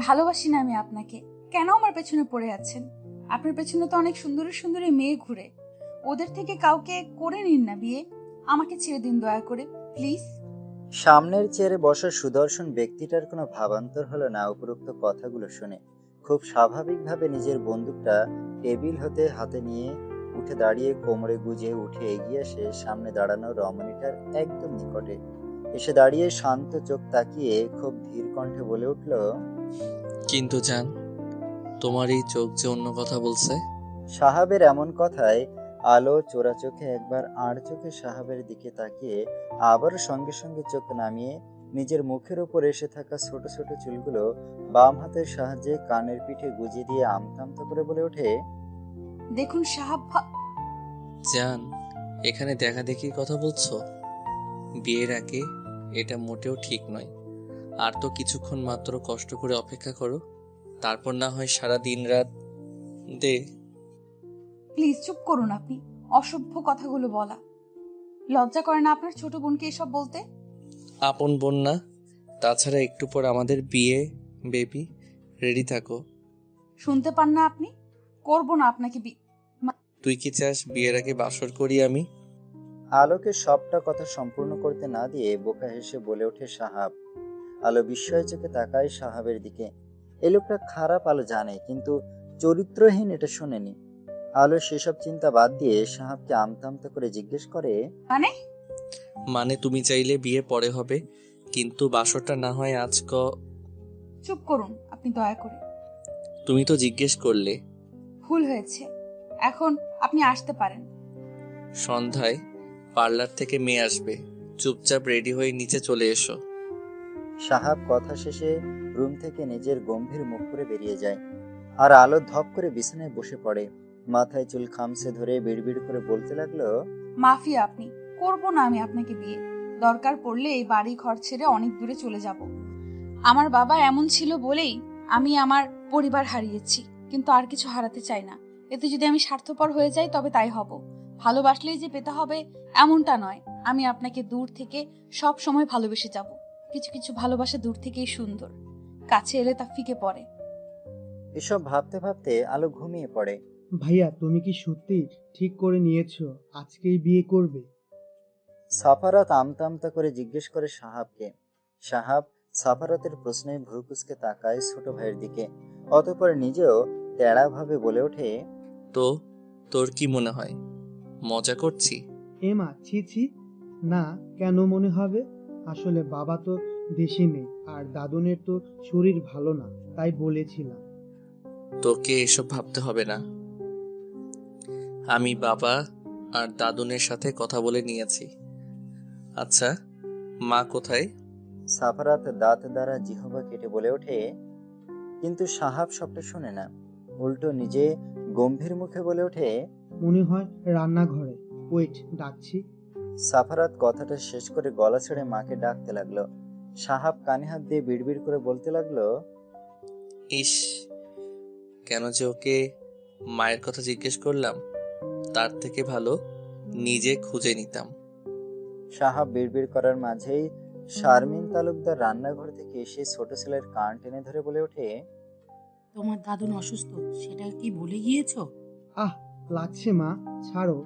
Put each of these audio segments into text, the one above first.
ভালোবাসি না আমি আপনাকে। কেন আমার পেছনে পড়ে আছেন? আপনার পেছনে তো অনেক সুন্দরী সুন্দরী মেয়ে ঘুরে। ওদের থেকে কাউকে করে নিন না বিয়ে। আমাকে ছেড়ে দিন দয়া করে, প্লিজ। সামনের চেয়ারে বসা সুদর্শন ব্যক্তিটার কোনো ভাবান্তর হলো না উপরোক্ত কথাগুলো শুনে। খুব স্বাভাবিকভাবে নিজের বন্দুকটা টেবিল হতে হাতে নিয়ে উঠে দাঁড়িয়ে কোমরে গুজে উঠে এগিয়ে আসে সামনে দাঁড়ানো রমণীটার একদম নিকটে। এসে দাঁড়িয়ে শান্ত চোখ তাকিয়ে খুব ধীর কণ্ঠে বলে উঠল, কিন্তু জান, তোমার এই চোখ যে অন্য কথা বলছে। সাহাবের এমন কথায় আলো চোরা চোখে একবার আর চোখে সাহাবের দিকে তাকিয়ে আবার সঙ্গে সঙ্গে চোখ নামিয়ে নিজের মুখের উপর এসে থাকা ছোট ছোট চুলগুলো বাম হাতের সাহায্যে কানের পিঠে গুজিয়ে দিয়ে আমতা আমতা করে বলে ওঠে, দেখুন সাহাব জান, এখানে দেখা দেখির কথা বলছো? বিয়ের আগে এটা মোটেও ঠিক নয়। আর তো কিছুক্ষণ মাত্র কষ্ট করে অপেক্ষা করো, তারপর না হয় সারা দিন রাত দে। প্লিজ চুপ করুন আপনি। অসভ্য কথাগুলো বলা। লজ্জা করে না আপনার ছোট বোনকে এসব বলতে? আপন বোন না? তাছাড়া একটু পর আমাদের বিয়ে, বেবি। রেডি থাকো। শুনতে পান না আপনি? করবো না আপনাকে তুই কি চাস বিয়ের আগে বাসর করি আমি? আলোকে সবটা কথা সম্পূর্ণ করতে না দিয়ে বোকা হেসে বলে ওঠে সাহাব। আলো বিস্ময় চোখে তাকায় সাহাবের দিকে। এই লোকটা খারাপ আলো জানে, কিন্তু চরিত্রহীন এটা শোনেনি। আলো সেসব চিন্তা বাদ দিয়ে সাহাবকে আমতা আমতা করে জিজ্ঞেস করে, মানে? মানে তুমি চাইলে বিয়ে পরে হবে, কিন্তু বাসরটা না হয় চুপ করুন আপনি দয়া করে। তুমি তো জিজ্ঞেস করলে। ভুল হয়েছে। এখন আপনি আসতে পারেন। সন্ধ্যায় পার্লার থেকে মেয়ে আসবে, চুপচাপ রেডি হয়ে নিচে চলে এসো। সাহাব কথা শেষে রুম থেকে নিজের গম্ভীর মুখ করে বেরিয়ে যায়। আর আলো ধপ করে বিছানায় বসে পড়ে। মাথায় চুল খামছে ধরে বিড়বিড় করে বলতে লাগলো, মাফিয়া আপনি। করবো না আমি আপনাকে বিয়ে। দরকার পড়লে এই বাড়ি ঘর ছেড়ে অনেক দূরে চলে যাব। আমার বাবা এমন ছিল বলেই আমি আমার পরিবার হারিয়েছি, কিন্তু আর কিছু হারাতে চাই না। এতে যদি আমি স্বার্থপর হয়ে যাই তবে তাই হব। ভালোবাসলেই যে পেতে হবে এমনটা নয়। আমি আপনাকে দূর থেকে সব সময় ভালোবেসে যাব। কিছু কিছু ভালোবাসা দূর থেকেই সুন্দর, কাছে এলে তা ফিকে পড়ে। এসব ভাবতে ভাবতে আলো ঘুমিয়ে পড়ে। ভাইয়া, তুমি কি সত্যি ঠিক করে নিয়েছো আজকেই বিয়ে করবে? সাফারাত আমতা আমতা করে জিজ্ঞেস করে সাহাবকে। সাহাব সাফারাতের প্রশ্নে ভ্রু কুঁচকে তাকায় ছোট ভাইয়ের দিকে। অতঃপর নিজেও তেড়া ভাবে বলে ওঠে, তো তোর কি মনে হয় মজা করছি? এমা, ছি ছি। না, কেন মনে হবে? আসলে বাবা তো দেশে নেই, আর দাদুনের তো শরীর ভালো না, তাই বলেছিলাম। তোকে এসব ভাবতে হবে না। আমি বাবা আর দাদুনের সাথে কথা বলে নিয়েছি। আচ্ছা, মা কোথায়? সাফারাত দাঁত দ্বারা জিহবা কেটে বলে ওঠে, কিন্তু সাহাব সবটা শোনে না। উল্টো নিজে গম্ভীর মুখে বলে ওঠে, মনে হয় রান্নাঘরে। ওয়েট, ডাকছি। সাফারাত কথাটা শেষ করে গলা ছেড়ে মাকে ডাকতে লাগলো। সাহাব কানে হাত দিয়ে বিড়বিড় করে বলতে লাগলো, ইস, কেন যে ওকে মায়ের কথা জিজ্ঞেস করলাম, তার থেকে ভালো নিজে খুঁজে নিতাম। সাহাব বিড়বিড় করার মাঝেই শারমিন তালুকদার রান্নাঘর থেকে এসে ছোট ছেলের কান টেনে ধরে বলে ওঠে, তোমার দাদুন অসুস্থ, সেটা কি ভুলে গিয়েছো? আহ, লাগছে মা, ছাড়ো।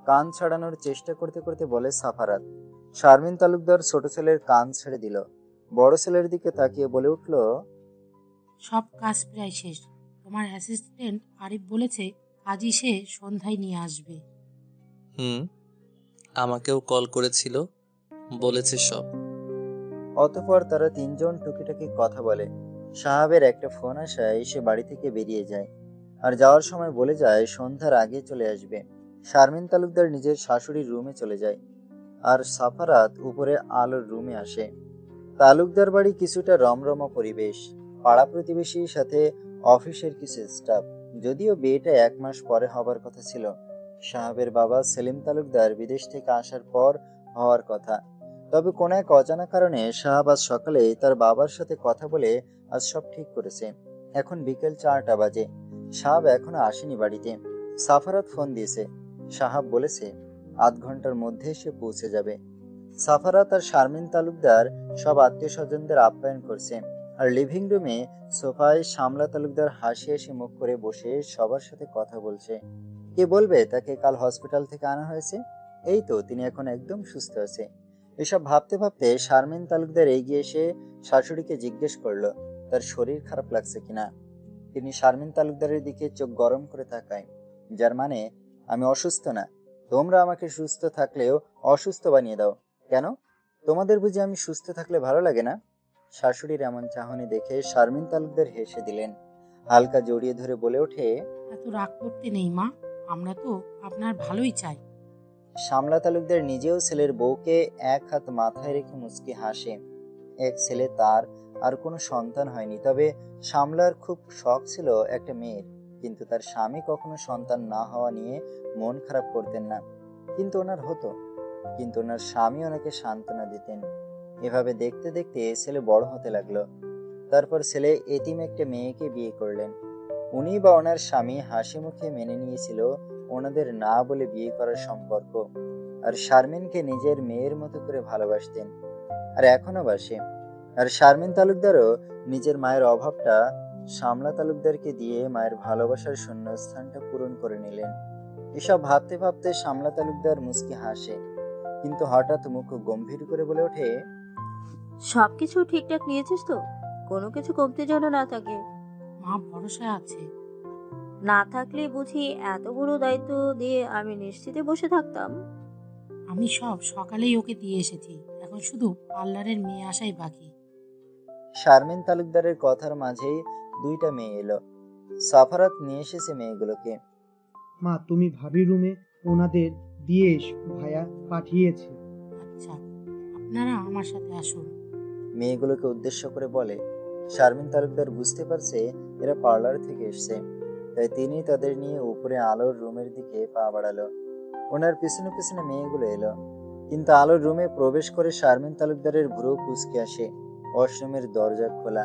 কান ছাড়ানোর চেষ্টা করতে করতে বলে সাফারাত। শারমিন তালুকদার ছোট ছেলের কান ছেড়ে দিল। বড় ছেলের দিকে তাকিয়ে বলে উঠল, সব কাজ প্রায় শেষ। তোমার অ্যাসিস্ট্যান্ট আরিফ বলেছে আজই সে সন্ধ্যায় নিয়ে আসবে। হুম, আমাকেও কল করেছিল, বলেছে সব। অতঃপর তারা তিনজন টুকিটাকি কথা বলে। সাহাবের একটা ফোন আসায় সে বাড়ি থেকে বেরিয়ে যায়। আর যাওয়ার সময় বলে যায় সন্ধ্যার আগে চলে আসবে। শারমিন তালুকদার নিজের শাশুড়ির রুমে চলে যায়। আর সাফারাত উপরে আলোর রুমে আসে। তালুকদার বাড়ি কিছুটা রমরমা পরিবেশ। পাড়া প্রতিবেশীর সাথে অফিসের কিছু স্টাফ। যদিও বিয়েটা 1 মাস পরে হবার কথা ছিল। সাহাবের বাবা সেলিম তালুকদার বিদেশ থেকে আসার পর হওয়ার কথা। তবে কোনো এক অজানা কারণে সাহাব আজ সকালে তার বাবার সাথে কথা বলে আজ সব ঠিক করেছে। এখন বিকেল 4টা বাজে। সাহাব এখনো আসেনি বাড়িতে। সাফারাত ফোন দিয়েছে। সাহাব বলেছে আধ ঘন্টার মধ্যে সে পৌঁছে যাবে। সাফারাত আর শারমিন তালুকদার সব আত্মীয় স্বজনদের আপ্যায়ন করছে। আর লিভিং রুমে সোফায় শামলা তালুকদার হাসি হাসি মুখ করে বসে সবার সাথে কথা বলছে। কে বলবে তাকে কাল হসপিটাল থেকে আনা হয়েছে, এই তো তিনি এখন একদম সুস্থ আছে। এসব ভাবতে ভাবতে শারমিন তালুকদার এগিয়ে এসে শাশুড়িকে জিজ্ঞেস করলো তার শরীর খারাপ লাগছে কিনা। তিনি শারমিন তালুকদারের দিকে চোখ গরম করে তাকায়, যার মানে আমি অসুস্থ না, তোমরা আমাকে সুস্থ থাকলেও অসুস্থ বানিয়ে দাও কেন? তোমাদের বুঝি আমি সুস্থ থাকলে ভালো লাগে না? শাশুড়ির এমন চাহনি দেখে শারমিন তালুকদার হেসে দিলেন। হালকা জড়িয়ে ধরে বলে ওঠে, এত রাগ করতে নেই মা, আমরা তো আপনার ভালোই চাই। শামলা তালুকদার নিজেও ছেলের বউকে এক হাত মাথায় রেখে মুচকি হাসে। এক ছেলে তার, আর কোনো সন্তান হয়নি, তবে শামলার খুব শখ ছিল একটা মেয়ের, কিন্তু তার স্বামী কখনো সন্তান না হওয়া নিয়ে মন খারাপ করতেন না। কিন্তু ওনার স্বামী ওনাকে সান্ত্বনা দিতেন। এভাবে দেখতে দেখতে ছেলে বড় হতে লাগলো। তারপর ছেলে এতিম একটা মেয়েকে বিয়ে করলেন। উনি বা ওনার স্বামী হাসি মুখে মেনে নিয়েছিল ওনাদের না বলে বিয়ে করার সম্পর্ক, আর শারমিনকে নিজের মেয়ের মতো করে ভালোবাসতেন, আর এখনো বাসে। আর শারমিন তালুকদারও নিজের মায়ের অভাবটা শামলা তালুকদারকে দিয়ে মায়ের ভালোবাসার শূন্যস্থানটা পূরণ করে নিলেন। এসব ভাবতে ভাবতে শামলা তালুকদার মুচকি হাসে, কিন্তু হঠাৎ মুখ গম্ভীর করে বলে ওঠে, সবকিছু ঠিকঠাক নিয়েছিস তো? কোনো কিছু কমতি যেন না থাকে। মা ভরসা আছে। না থাকলে বুঝি এত বড় দায়িত্ব দিয়ে আমি নিশ্চিন্তে বসে থাকতাম? আমি সব সকালেই ওকে দিয়ে এসেছি, এখন শুধু পার্লারের মেয়ে আসাই বাকি। শারমিন তালুকদারের কথার মাঝেই দুইটা মেয়ে এলো। সাফারাত নিয়ে এসেছে মেয়েগুলোকে। মা, তুমি ভাবি রুমে ওনাদের দিয়ে এসো, ভাইয়া পাঠিয়েছে। আচ্ছা, আপনারা আমার সাথে আসুন। মেয়েগুলোকে উদ্দেশ্য করে বলে। শারমিন তালুকদার বুঝতে পারছে এরা পার্লার থেকে এসছে, তাই তিনি তাদের নিয়ে উপরে আলোর রুমের দিকে পা বাড়ালো। ওনার পিছনে পিছনে মেয়েগুলো এলো, কিন্তু আলোর রুমে প্রবেশ করে শারমিন তালুকদারের ভ্রু কুঁচকে আসে। ওয়াশরুমের দরজা খোলা,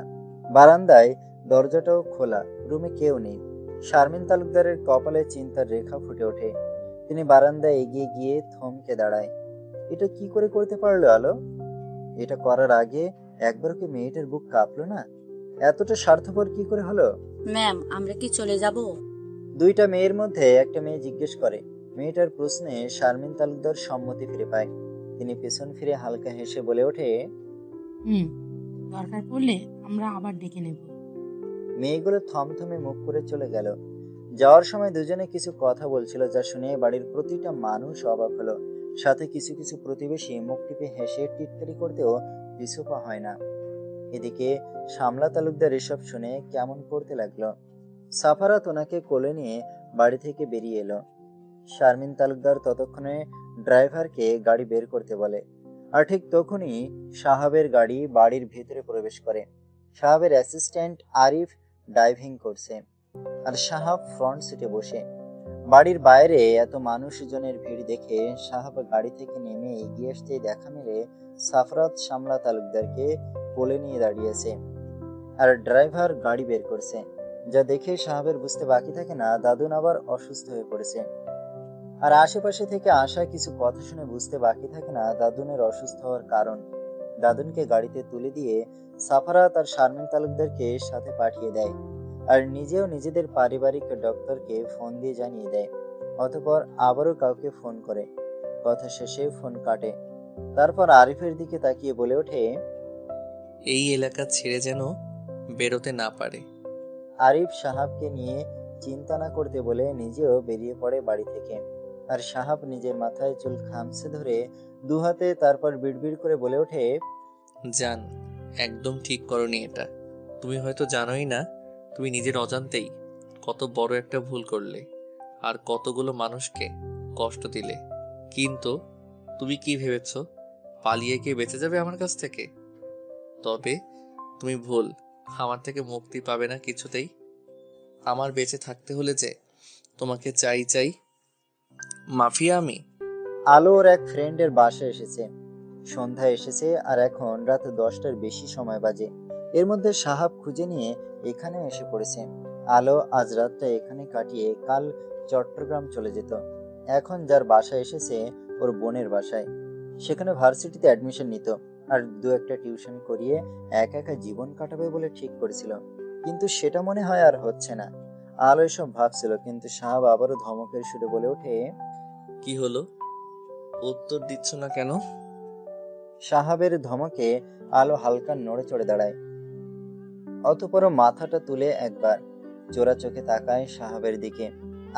বারান্দায় দরজাটাও খোলা, রুমে কেউ নেই। শারমিন তালুকদারের কপালে চিন্তার রেখা ফুটে ওঠে। তিনি বারান্দায় এগিয়ে গিয়ে থমকে দাঁড়ায়। এটা কি করে করতে পারলো আলো? এটা করার আগে একবার কি মেয়েটার বুক কাঁপলো না? এতটা স্বার্থপর কি করে হলো? ম্যাম, আমরা কি চলে যাব? দুইটা মেয়ের মধ্যে একটা মেয়ে জিজ্ঞেস করে। মেয়েটার প্রশ্নে শারমিন তালুকদার সম্মতি ফিরে পায়। তিনি পেছন ফিরে হালকা হেসে বলে ওঠে, দরকার পড়লে আমরা আবার ডেকে নেব। মেয়েগুলো থমথমে মুখ করে চলে গেল। যাওয়ার সময় দুজনে কিছু কথা বলছিল, যা শুনে বাড়ির প্রতিটা মানুষ অবাক হলো। সাথে কিছু কিছু প্রতিবেশী মুখ টিপে হেসে টিটকারি করতেও পিছু পা হয় না। এদিকে শামলা তালুকদার এসব শুনে কেমন করতে লাগলো। সাফারাত ওনাকে কোলে নিয়ে বাড়ি থেকে বেরিয়ে এলো। শারমিন তালুকদার ততক্ষণে ড্রাইভারকে গাড়ি বের করতে বলে, আর ঠিক তখনই সাহাবের গাড়ি বাড়ির ভেতরে প্রবেশ করে। সাহাবের অ্যাসিস্ট্যান্ট আরিফ ড্রাইভিং করছে, আর সাহাব ফ্রন্ট সিটে বসে। বাড়ির বাইরে এত মানুষজনের ভিড় দেখে সাহাব গাড়ি থেকে নেমে এগিয়ে আসতেই দেখা মিলে সাফরাত শামলা তালুকদারকে কোলে নিয়ে দাঁড়িয়েছে, আর ড্রাইভার গাড়ি বের করছে। যা দেখে সাহাবের বুঝতে বাকি থাকে না দাদুন আবার অসুস্থ হয়ে পড়েছে। আর আশেপাশে থেকে আসা কিছু কথা শুনে বুঝতে বাকি থাকে না দাদুনের অসুস্থ হওয়ার কারণ। দাদুনকে গাড়িতে তুলে দিয়ে সাফারাত আর শারমিন তালুকদারকে সাথে পাঠিয়ে দেয়, আর নিজেও নিজেদের পারিবারিক ডক্টরকে ফোন দিয়ে জানিয়ে দেয়। অতঃপর আবারও কাউকে ফোন করে। কথা শেষে ফোন কাটে। তারপর আরিফের দিকে তাকিয়ে বলে ওঠে, এই এলাকা ছেড়ে যেন বেরোতে না পারে। আরিফ সাহাবকে নিয়ে চিন্তা না করতে বলে নিজেও বেরিয়ে পড়ে বাড়ি থেকে। আর সাহাব নিজের মাথায় চুল খামছে ধরে দু হাতে, তারপর বিড়বিড় করে বলে ওঠে, জান, একদম ঠিক করনি এটা। তুমি হয়তো জানোই না, তুমি নিজের অজান্তেই কত বড় একটা ভুল করলে, আর কতগুলো মানুষকে কষ্ট দিলে। কিন্তু তুমি কি ভেবেছো পালিয়ে গিয়ে বেঁচে যাবে আমার কাছ থেকে? তবে তুমি ভুল, আমার থেকে মুক্তি পাবে না কিছুতেই। আমার বেঁচে থাকতে হলে যে তোমাকে চাই চাই। মাফিয়া আমি। আলো ওর এক ফ্রেন্ডের বাসায় এসেছে। সন্ধ্যা এসেছে, আর এখন রাত 10টার বেশি সময় বাজে। এর মধ্যে সাহাব খুঁজে নিয়ে এখানে এসে পড়েছে। আলো আজ রাতটা এখানে কাটিয়ে কাল চট্টগ্রাম চলে যেত। এখন যার বাসায় এসেছে ওর বোনের বাসায়, সেখানে ভার্সিটিতে অ্যাডমিশন নিত। আর দু একটা টিউশন করিয়ে একা একা জীবন কাটাবে বলে ঠিক করেছিল, কিন্তু সেটা মনে হয় আর হচ্ছে না। আলো এসব ভাবছিল, কিন্তু সাহাব আবারও ধমকের সুরে বলে ওঠে। কি হলো? উত্তর দিচ্ছ না কেন? সাহাবের ধমকে আলো হালকা নড়ে চড়ে দাঁড়ায়, অতঃপর মাথাটা তুলে একবার চোরা চোখে তাকায় সাহাবের দিকে,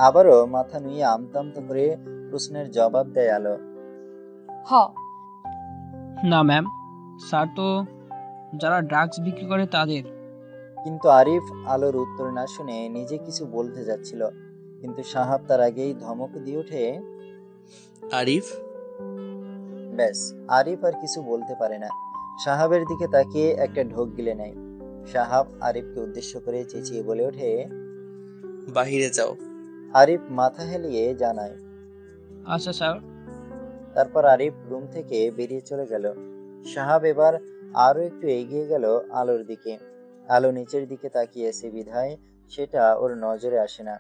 আবারও মাথা নুয়ে আমতা আমতা করে প্রশ্নের জবাব দেয় আলো। হ। না ম্যাম, স্যার তো যারা ড্রাগস বিক্রি করে তাদের। কিন্তু আরিফ আলোর উত্তর না শুনে নিজে কিছু বলতে যাচ্ছিল, কিন্তু সাহাব তার আগেই ধমক দিয়ে ওঠে। আরিফ, ব্যাস, আরিফ আর কিছু বলতে পারে না, সাহাবের দিকে তাকিয়ে একটা ঢোক গিলে নেয়। সাহাব আরিফকে উদ্দেশ্য করে চেঁচিয়ে বলে ওঠে। বাহিরে যাও। আরিফ মাথা হেলিয়ে জানায়। আচ্ছা স্যার। তারপর আরিফ রুম থেকে বেরিয়ে চলে গেল। সাহাব এবার আরো একটু এগিয়ে গেল আলোর দিকে। আলো নিচের দিকে তাকিয়েছে বিধায় সেটা ওর নজরে আসে না।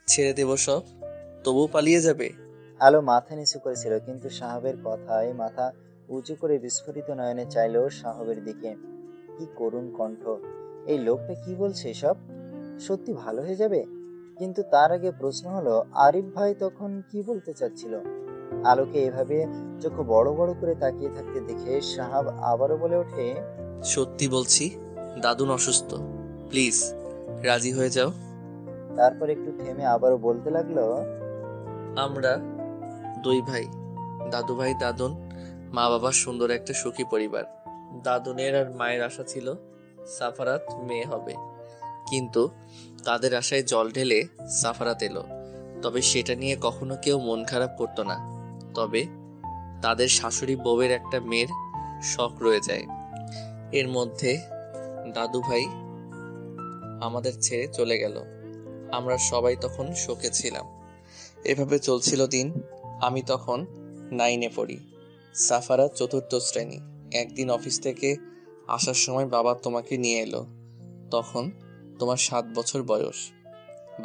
ছেড়ে দেব সব, তবু পালিয়ে যাবে? আলো মাথা নিচু করেছিল, কিন্তু সাহাবের কথায় মাথা উঁচু করে বিস্ফোরিত নয়নে চাইলো সাহাবের দিকে। কি করুণ কণ্ঠ! এই লোকটা কি বলছে সব? সত্যি ভালো হয়ে যাবে? কিন্তু তার আগে প্রশ্ন হলো, আরিফ ভাই তখন কি বলতে চাচ্ছিল? আলোকে এভাবে চোখ বড় বড় করে তাকিয়ে থাকতে দেখে সাহাব আবারও বলে ওঠে। সত্যি বলছি, দাদুন অসুস্থ, প্লিজ রাজি হয়ে যাও। তারপর একটু থেমে আবারও বলতে লাগলো। আমরা দুই ভাই, দাদু ভাই দাদুন, মা বাবার সুন্দর একটা সুখী পরিবার। দাদুনের আর মায়ের আশা ছিল সাফারাত মেয়ে হবে, কিন্তু তাদের আশায় জল ঢেলে সাফারাত এলো। তবে সেটা নিয়ে কখনো কেউ মন খারাপ করতো না। তবে তাদের শাশুড়ি বউয়ের একটা মেয়ের শখ রয়ে যায়। এর মধ্যে দাদু ভাই আমাদের ছেড়ে চলে গেল। আমরা সবাই তখন শোকে ছিলাম। এভাবে চলছিল দিন। আমি তখন 9-এ পড়ি, সাফারাত 4র্থ শ্রেণী। একদিন অফিস থেকে আসার সময় বাবা তোমাকে নিয়ে এলো। তখন তোমার 7 বছর বয়স।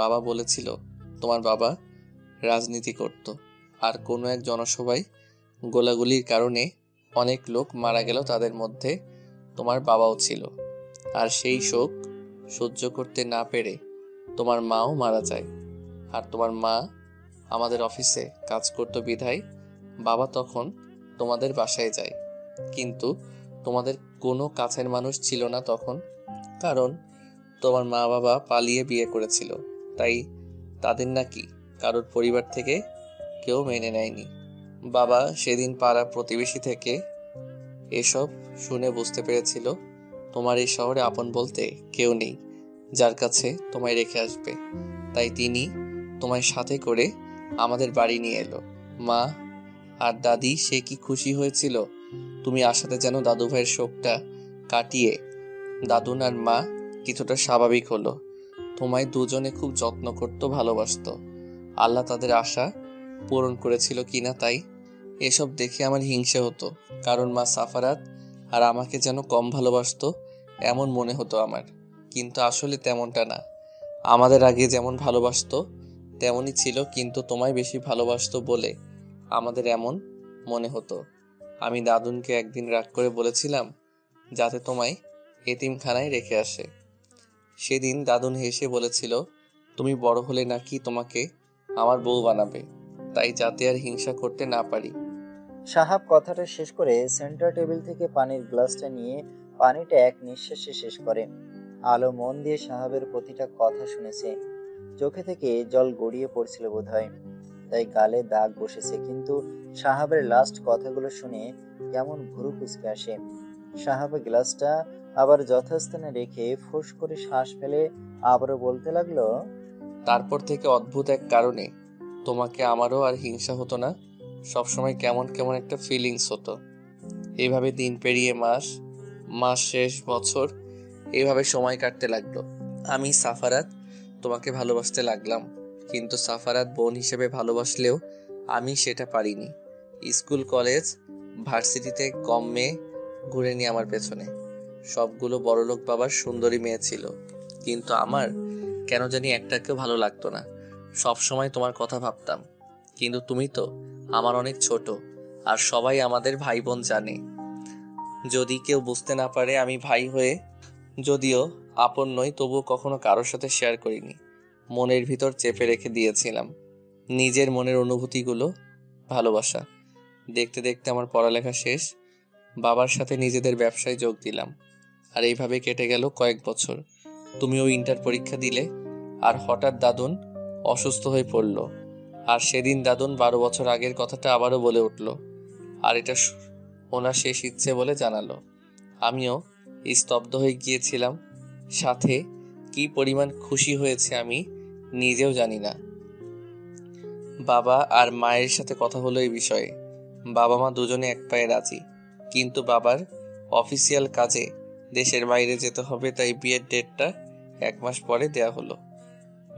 বাবা বলেছিল তোমার বাবা রাজনীতি করত, আর কোনো এক জনসভায় গোলাগুলির কারণে অনেক লোক মারা গেল, তাদের মধ্যে তোমার বাবাও ছিল। আর সেই শোক সহ্য করতে না পেরে তোমার মাও মারা যায়। আর তোমার মা আমাদের অফিসে কাজ করতো বিধায় বাবা তখন তোমাদের বাসায় যায়। কিন্তু তোমাদের কোনো কাছের মানুষ ছিল না তখন, কারণ তোমার মা বাবা পালিয়ে বিয়ে করেছিল। তাই তাদের নাকি কারোর পরিবার থেকে কেউ মেনে নেয়নি। বাবা সেদিন পাড়া প্রতিবেশী থেকে এসব শুনে বুঝতে পেরেছিল তোমার এই শহরে আপন বলতে কেউ নেই যার কাছে তোমায় রেখে আসবে। তাই তিনি তোমায় সাথে করে আমাদের বাড়ি নিয়ে এলো। মা আর দাদি সে কি খুশি হয়েছিল তুমি আসাতে, যেন দাদু ভাইয়ের শোকটা কাটিয়ে দাদুন আর মা কিছুটা স্বাভাবিক হলো। তোমায় দুজনে খুব যত্ন করতো, ভালোবাসতো। আল্লাহ তাদের আশা পূরণ করেছিল কিনা তাই। এসব দেখে আমার হিংসে হতো, কারণ মা সাফারাত আর আমাকে যেন কম ভালোবাসতো এমন মনে হতো আমার। কিন্তু আসলে তেমনটা না। আমাদের আগে যেমন ভালোবাসতো তেমনই ছিল, কিন্তু তোমায় বেশি ভালোবাসতো বলে আমাদের এমন মনে হতো। আমি দাদুনকে একদিন রাগ করে বলেছিলাম যাতে তোমায় এতিমখানায় রেখে আসে। সেদিন দাদুন হেসে বলেছিল তুমি বড় হলে নাকি তোমাকে আমার বউ বানাবে, তাই যাতে আর হিংসা করতে না পারি। সাহাব কথাটা শেষ করে সেন্টার টেবিল থেকে পানির গ্লাসটা নিয়ে পানিটা এক নিঃশ্বাসে শেষ করে। আলো মন দিয়ে সাহাবের প্রতিটা কথা শুনেছে। চোখে থেকে জল গড়িয়ে পড়ছিল বোধহয়, তাই গালে দাগ বসেছে। কিন্তু সাহাবের লাস্ট কথাগুলো শুনে কেমন ভুরু কুঁচকে আসে। সাহাবে গ্লাসটা আবার যথাস্থানে রেখে ফোঁস করে শ্বাস ফেলে আবারও বলতে লাগলো। তারপর থেকে অদ্ভুত এক কারণে তোমাকে আমারও আর হিংসা হতো না। সবসময় কেমন কেমন একটা ফিলিংস হতো। এইভাবে দিন পেরিয়ে মাস, মাস শেষ বছর, এইভাবে সময় কাটতে লাগলো। আমি সাফারাত তোমাকে ভালোবাসতে লাগলাম, কিন্তু সাফারাত বোন হিসেবে ভালোবাসলেও আমি সেটা পারিনি। স্কুল, কলেজ, ভার্সিটিতে কম মেয়ে ঘুরেনি আমার পেছনে। সবগুলো বড়লোক বাবার সুন্দরী মেয়ে ছিল, কিন্তু আমার কেন জানি একটাকেও ভালো লাগতো না। সব সময় তোমার কথা ভাবতাম, কিন্তু তুমি তো আমার অনেক ছোট, আর সবাই আমাদের ভাই বোন জানে। যদি কেউ বুঝতে না পারে আমি ভাই হয়ে যদিও আপন নই তবুও কখনো কারোর সাথে শেয়ার করিনি। মনের ভিতর চেপে রেখে দিয়েছিলাম নিজের মনের অনুভূতিগুলো, ভালোবাসা। দেখতে দেখতে আমার পড়ালেখা শেষ, বাবার সাথে নিজেদের ব্যবসায় যোগ দিলাম। আর এইভাবে কেটে গেল কয়েক বছর। তুমিও ইন্টার পরীক্ষা দিলে, আর হঠাৎ দাদুন অসুস্থ হয়ে পড়ল। আর সেদিন দাদুন 12 বছর আগের কথাটা আবারও বলে উঠল, আর এটা ওনার শেষ ইচ্ছে বলে জানালো। আমিও স্তব্ধ হয়ে গিয়েছিলাম, সাথে কি পরিমাণ খুশি হয়েছে আমি নিজেও জানি না। বাবা আর মায়ের সাথে কথা হলো এই বিষয়ে। বাবা মা দুজনে এক পায়ে রাজি, কিন্তু বাবার অফিসিয়াল কাজে দেশের বাইরে যেতে হবে, তাই বিয়ের ডেটটা 1 মাস পরে দেয়া হলো।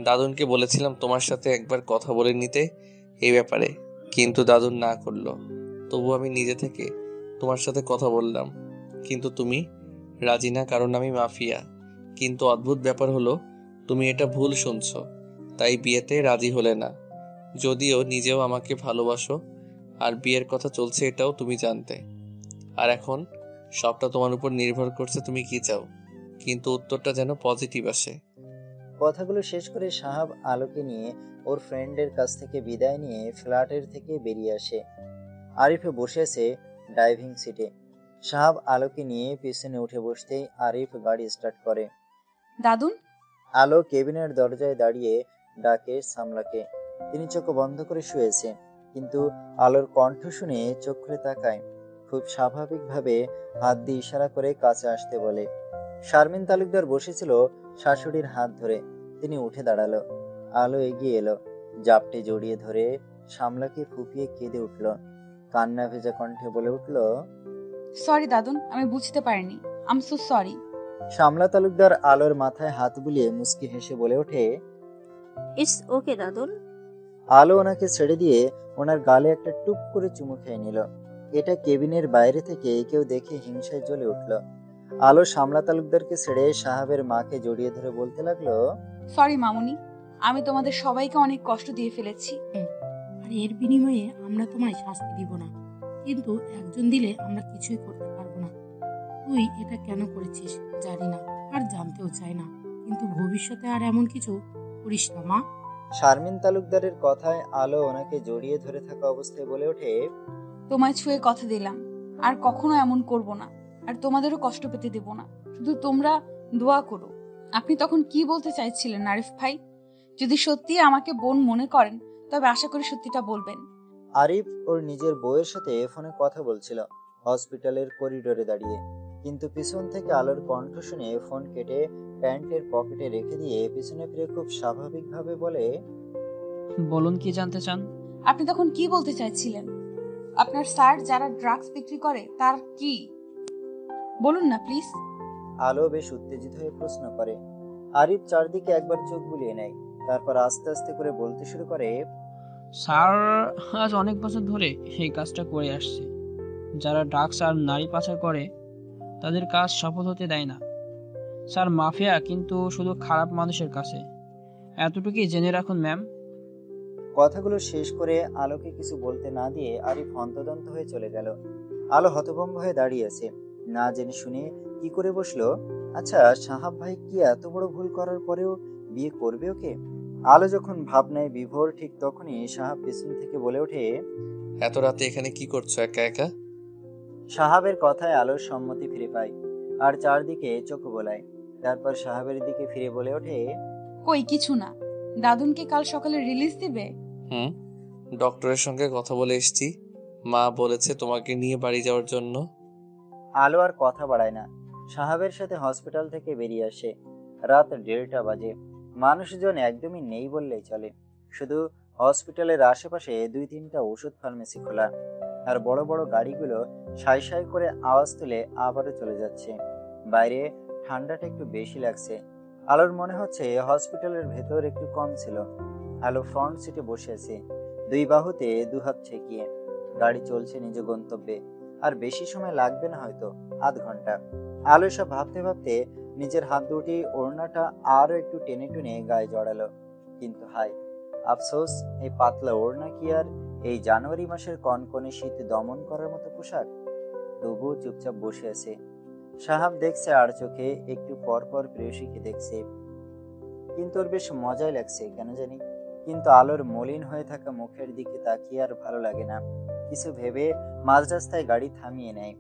দাদুনকে বলেছিলাম তোমার সাথে একবার কথা বলে নিতে এই ব্যাপারে, কিন্তু দাদুন না করলো। তবু আমি নিজে থেকে তোমার সাথে কথা বললাম, কিন্তু তুমি রাজি না, কারণ আমি মাফিয়া। কিন্তু অদ্ভুত ব্যাপার হলো, তুমি এটা ভুল শুনছো, তাই বিয়েতে রাজি হলে না। যদিও নিজেও আমাকে ভালোবাসো আর বিয়ের কথা চলছে এটাও তুমি জানতে। আর এখন সবটা তোমার উপর নির্ভর করছে তুমি কি চাও, কিন্তু উত্তরটা যেন পজিটিভ আসে। কথাগুলো শেষ করে সাহাব আলোকে নিয়ে ওর ফ্রেন্ডের কাছ থেকে বিদায় নিয়ে ফ্ল্যাটের থেকে বেরিয়ে আসে। আরিফে বসে আছে ড্রাইভিং সিটে। সাহাব আলোকে নিয়ে পিছনে উঠে বসতেই আরিফ গাড়ি স্টার্ট করে। দাদুন, আলো কেবিনের দরজায় দাঁড়িয়ে ডাকে সামলাকে। তিনি চোখ বন্ধ করে শুয়েছে, কিন্তু আলোর কণ্ঠ শুনে চোখ খুলে তাকায়। খুব স্বাভাবিকভাবে হাত দিয়ে ইশারা করে কাছে আসতে বলে। শারমিন তালুকদার বসেছিল শাশুড়ির হাত ধরে। তিনি উঠে দাঁড়ালো। আলো এগিয়ে এলো, জাপটে জড়িয়ে ধরে সামলাকে ফুপিয়ে কেঁদে উঠল। কান্না ভেজা কণ্ঠে বলে উঠল, সরি দাদুন, আমি বুঝতে পারিনি। I'm so sorry. Shamla Talukdar আলোর মাথায় হাত বুলিয়ে মুচকি হেসে বলে ওঠে। ইটস ওকে দাদুন। আলো ওনাকে ছেড়ে দিয়ে ওনার গালে একটা টুপ করে চুমু খেয়ে নিল। এটা কেবিনের বাইরে থেকে কেউ দেখে হিংসায় জ্বলে উঠল। আলো শামলা তালুকদারকে ছেড়ে সাহাবের মাকে জড়িয়ে ধরে বলতে লাগলো, সরি মামুনি, আমি তোমাদের সবাইকে অনেক কষ্ট দিয়ে ফেলেছি। আর এর বিনিময়ে আমরা তোমায় শাস্তি দিব না, কিন্তু একজন দিলে আমরা কিছুই করতে পারবো না। তুই এটা কেন করেছিস জানি না, আর জানতেও চাই না, কিন্তু ভবিষ্যতে আর এমন কিছু করিস না মা। শারমিন তালুকদারের কথায় আলো ওনাকে জড়িয়ে ধরে থাকা অবস্থায় বলে ওঠে, তোমায় ছুঁয়ে কথা দিলাম, আর কখনো এমন করব না, আর তোমাদেরও কষ্ট পেতে দেব না। শুধু তোমরা দোয়া করো। আপনি তখন কি বলতে চাইছিলেন আরিফ ভাই? যদি সত্যি আমাকে বোন মনে করেন, তবে আশা করি সত্যিটা বলবেন। আরিফ ওর নিজের বউয়ের সাথে ফোনে কথা বলছিল হসপিটালের করিডোরে দাঁড়িয়ে, কিন্তু পিছন থেকে আলোর কণ্ঠ শুনে ফোন কেটে প্যান্টের পকেটে রেখে দিয়ে পিছনে ফিরে খুব স্বাভাবিকভাবে বলে, বলুন কি জানতে চান? আপনি তখন কি বলতে চাইছিলেন? আপনার স্যার যারা ড্রাগস বিক্রি করে তার কি বলুন না প্লিজ। আলো বেশ উত্তেজিত হয়ে প্রশ্ন করে। আরিফ চারদিকে একবার চোখ বুলিয়ে নেয়, তারপর আস্তে আস্তে করে বলতে শুরু করে, স্যার আজ অনেক বছর ধরে এই কাজটা করে আসছে। যারা ড্রাগস আর নারী পাচার করে তাদের কাজ সফল হতে দেয় না। স্যার মাফিয়া, কিন্তু শুধু খারাপ মানুষের কাছে। এতটুকুই জেনে রাখুন ম্যাম। কথাগুলো শেষ করে আলোকে কিছু বলতে না দিয়ে আরিফ হন্তদন্ত হয়ে চলে গেল। আলো হতভম্ব হয়ে দাঁড়িয়ে আছে, না জেনে শুনে কি করে বসলো। আচ্ছা, সাহাব ভাই কি এত বড় ভুল করার পরেও বিয়ে করবে ওকে? আলো যখন ভাবনায় বিভোর, ঠিক তখনই সাহাব পেছন থেকে বলে ওঠে। এত রাতে এখানে কি করছো একা একা? সাহাবের কথায় আলোর সম্মতি ফিরে পায় আর চারদিকে চোখ বোলায়। তারপর সাহাবের দিকে ফিরে বলে ওঠে, কই কিছু না। দাদুনকে কাল সকালে রিলিজ দিবে। ডক্টরের সঙ্গে কথা বলে এসেছি, মা বলেছে তোমাকে নিয়ে বাড়ি যাওয়ার জন্য। আলো আর কথা বাড়ায় না, সাহাবের সাথে হসপিটাল থেকে বেরিয়ে আসে। রাত 1:30 বাজে। মানুষজন একদমই নেই বললেই চলে। শুধু হসপিটালের আশেপাশে 2-3টা ওষুধ ফার্মেসি খোলা, আর বড় বড় গাড়িগুলো সাই সাই করে আওয়াজ তুলে আবারও চলে যাচ্ছে। বাইরে ঠান্ডাটা একটু বেশি লাগছে। আলোর মনে হচ্ছে হসপিটালের ভেতর একটু কম ছিল। আলো ফ্রন্ট সিটে বসে আছে, 2 বাহুতে 2 হাত ঠেকিয়ে। গাড়ি চলছে নিজ গন্তব্যে, আর বেশি সময় লাগবে না, হয়তো আধ ঘন্টা। আলো সব ভাবতে ভাবতে নিজের হাত দুটি ওড়নাটা আরো একটু টেনে টুনে গায়ে জড়ালো। কিন্তু হায় আফসোস, এই পাতলা ওড়না কি আর এই জানুয়ারি মাসের কনকনে শীত দমন করার মতো পোশাক? তবুও চুপচাপ বসে আছে। সাহাব দেখছে আর চোখে, একটু পর পর প্রেয়সীকে দেখছে, কিন্তু ওর বেশ মজাই লাগছে কেন জানি। কিন্তু আলোর মলিন হয়ে থাকা মুখের দিকে তাকিয়ে আর ভালো লাগে না। কিছু ভেবে মাঝ রাস্তায় গাড়ি থামিয়ে নেয়।